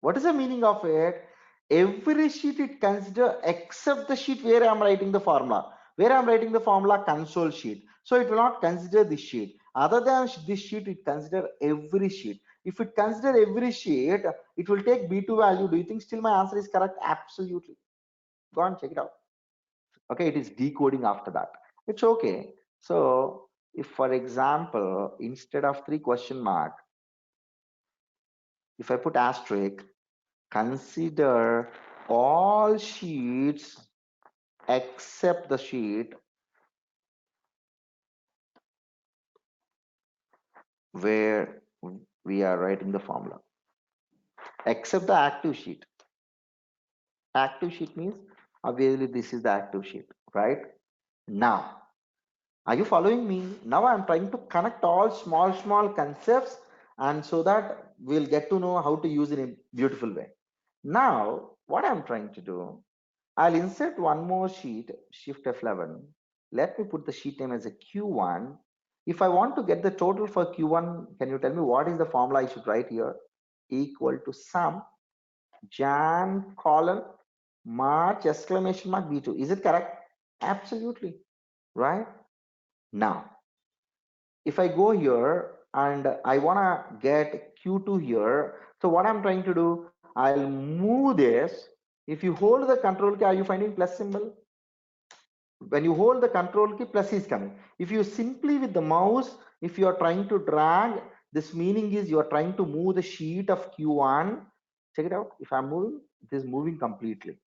What is the meaning of it? Every sheet it consider except the sheet where I am writing the formula. Where I am writing the formula, console sheet. So it will not consider this sheet. Other than this sheet, it consider every sheet. If it consider every sheet, it will take B2 value. Do you think still my answer is correct? Absolutely. Go and check it out. Okay, it is decoding after that. It's okay. So if, for example, instead of 3 question mark, if I put asterisk, consider all sheets except the sheet where we are writing the formula, except the active sheet. Active sheet means obviously this is the active sheet, right? Now, are you following me? Now I'm trying to connect all small concepts, and so that we'll get to know how to use it in a beautiful way. Now, what I'm trying to do, I'll insert one more sheet, Shift F11. Let me put the sheet name as a Q1. If I want to get the total for Q1, can you tell me what is the formula I should write here? Equal to sum Jan colon March exclamation mark B2. Is it correct? Absolutely, right? Now, if I go here and I want to get Q2 here, so what I'm trying to do, I'll move this. If you hold the control key, are you finding plus symbol? When you hold the control key, plus is coming. If you simply with the mouse, if you are trying to drag, this meaning is you are trying to move the sheet of Q1. Check it out. If I'm moving, it is moving completely.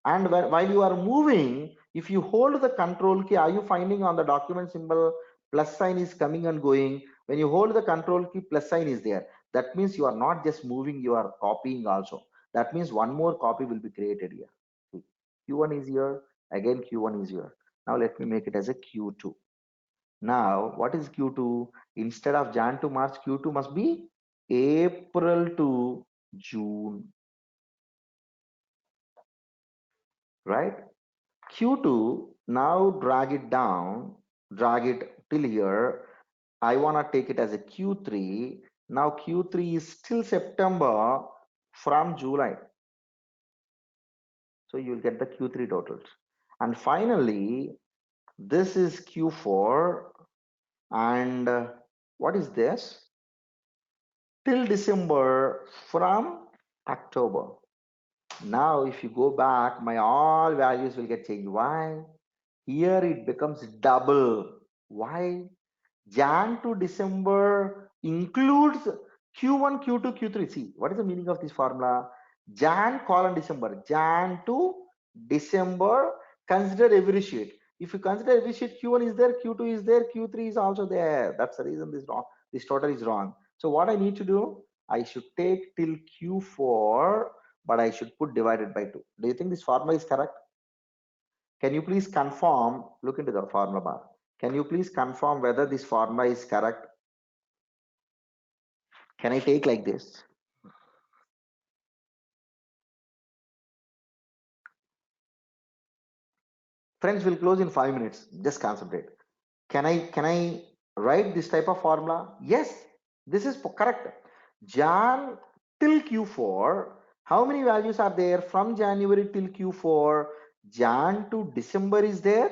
And while you are moving, if you hold the control key, are you finding on the document symbol plus sign is coming and going? When you hold the control key, plus sign is there. That means you are not just moving, you are copying also. That means one more copy will be created here. Q1 is here, again Q1 is here. Now let me make it as a Q2. Now what is Q2? Instead of Jan to March, Q2 must be April to June, right? Q2, now drag it down, drag it till here. I want to take it as a Q3. Now Q3 is still September from July. So you'll get the Q3 totals. And finally, this is Q4. And what is this? Till December from October. Now, if you go back, my all values will get changed. Why? Here it becomes double. Why? Jan to December includes Q1, Q2, Q3. See, what is the meaning of this formula? Jan colon December. Jan to December, consider every sheet. If you consider every sheet, Q1 is there, Q2 is there, Q3 is also there. That's the reason this wrong. This total is wrong. So what I need to do, I should take till Q4, but I should put divided by 2. Do you think this formula is correct? Can you please confirm, look into the formula bar. Can you please confirm whether this formula is correct? Can I take like this? Friends, will close in 5 minutes. Just concentrate. Can I write this type of formula? Yes, this is correct. Jan till Q4. How many values are there from January till Q4? Jan to December is there.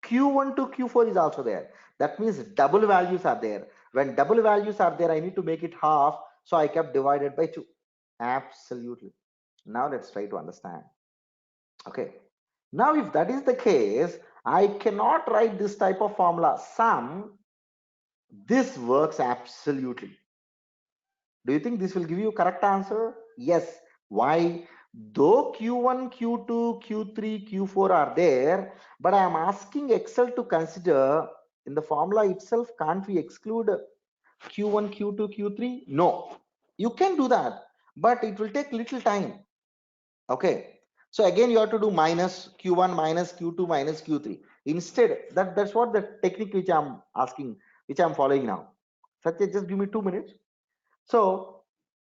Q1 to Q4 is also there. That means double values are there. When double values are there, I need to make it half. So I kept divided by 2. Absolutely. Now let's try to understand. Okay. Now, if that is the case, I cannot write this type of formula. Sum, this works absolutely. Do you think this will give you correct answer? Yes. Why? Though Q1, Q2, Q3, Q4 are there, but I am asking Excel to consider in the formula itself, can't we exclude Q1, Q2, Q3? No, you can do that, but it will take little time. Okay, so again you have to do minus Q1 minus Q2 minus Q3. Instead, that's what the technique which I'm asking, which I'm following now. Satya, just give me 2 minutes. So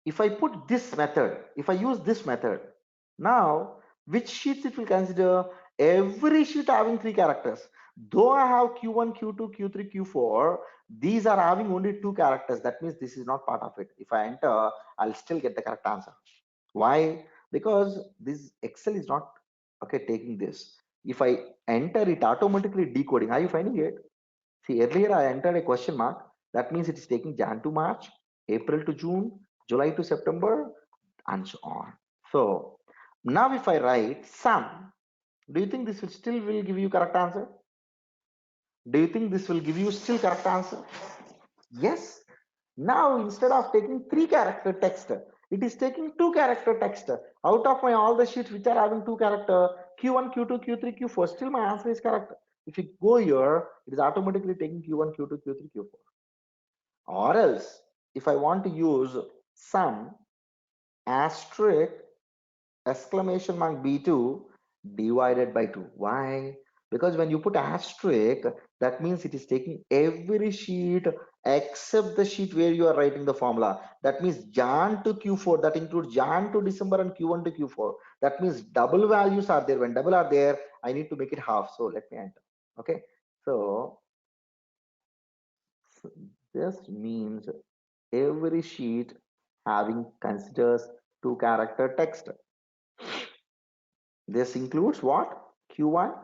if I put this method, if I use this method, now which sheets it will consider? Every sheet having 3 characters. Though I have Q1, Q2, Q3, Q4, these are having only 2 characters. That means this is not part of it. If I enter, I'll still get the correct answer. Why? Because this Excel is not okay taking this. If I enter it automatically decoding, are you finding it? See, earlier I entered a question mark. That means it is taking Jan to March, April to June, July to September, and so on. So now if I write sum, do you think this will still will give you correct answer? Do you think this will give you still correct answer? Yes. Now instead of taking 3 character text, it is taking 2 character text. Out of my all the sheets which are having 2 character, Q1, Q2, Q3, Q4, still my answer is correct. If you go here, it is automatically taking Q1, Q2, Q3, Q4. Or else, if I want to use sum asterisk exclamation mark B2 divided by 2. Why? Because when you put asterisk, that means it is taking every sheet except the sheet where you are writing the formula. That means Jan to Q4, that includes Jan to December and Q1 to Q4. That means double values are there. When double are there, I need to make it half. So let me enter. Okay. So this means every sheet having considers 2 character text. This includes what? Q1,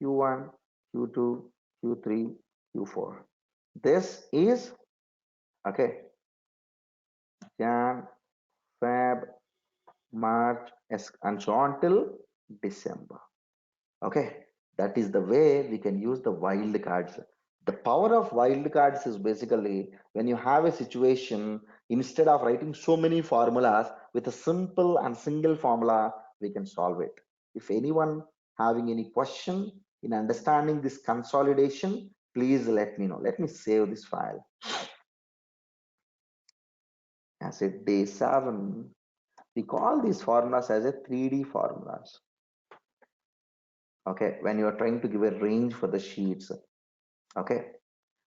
Q1, Q2, Q3, Q4. This is okay. Jan, Feb, March, and so on till December. Okay, that is the way we can use the wild cards. The power of wild cards is basically when you have a situation, instead of writing so many formulas, with a simple and single formula, we can solve it. If anyone having any question in understanding this consolidation, please let me know. Let me save this file. As a day 7, we call these formulas as a 3D formulas. Okay, when you are trying to give a range for the sheets. Okay,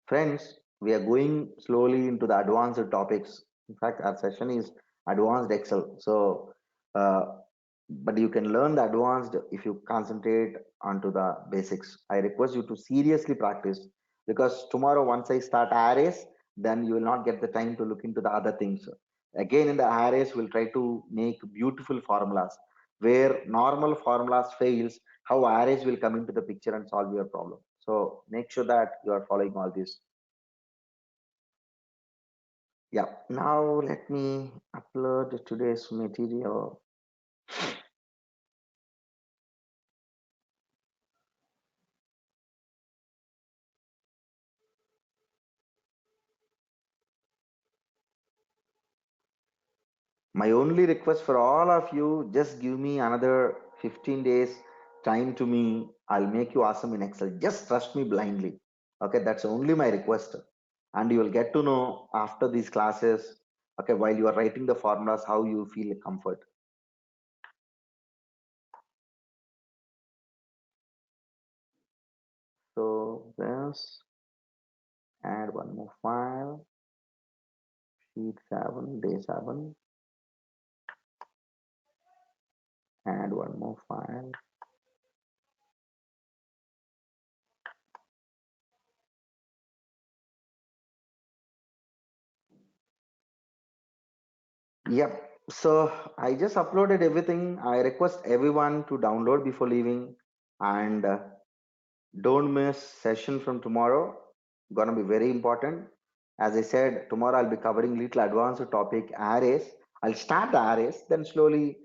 friends, we are going slowly into the advanced topics. In fact, our session is advanced Excel. So, but you can learn the advanced if you concentrate onto the basics. I request you to seriously practice, because tomorrow, once I start arrays, then you will not get the time to look into the other things. Again, in the arrays, we'll try to make beautiful formulas. Where normal formulas fails, how arrays will come into the picture and solve your problem. So make sure that you are following all this. Yeah, now let me upload today's material. My only request for all of you, just give me another 15 days time to me. I'll make you awesome in Excel. Just trust me blindly. Okay, that's only my request. And you will get to know after these classes, okay, while you are writing the formulas, how you feel comfort. So this, add one more file, sheet 7, day 7, add one more file. Yep. So I just uploaded everything. I request everyone to download before leaving, and don't miss session from tomorrow. Gonna be very important. As I said, tomorrow I'll be covering little advanced topic arrays. I'll start the arrays, then slowly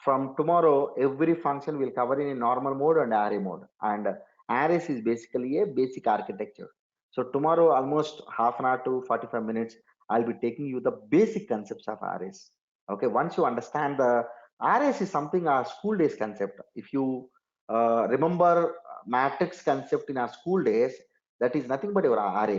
from tomorrow every function will cover in a normal mode and array mode. And arrays is basically a basic architecture. So tomorrow almost half an hour to 45 minutes, I'll be taking you the basic concepts of arrays. Okay, once you understand the arrays is something our school days concept. If you remember matrix concept in our school days, that is nothing but your array.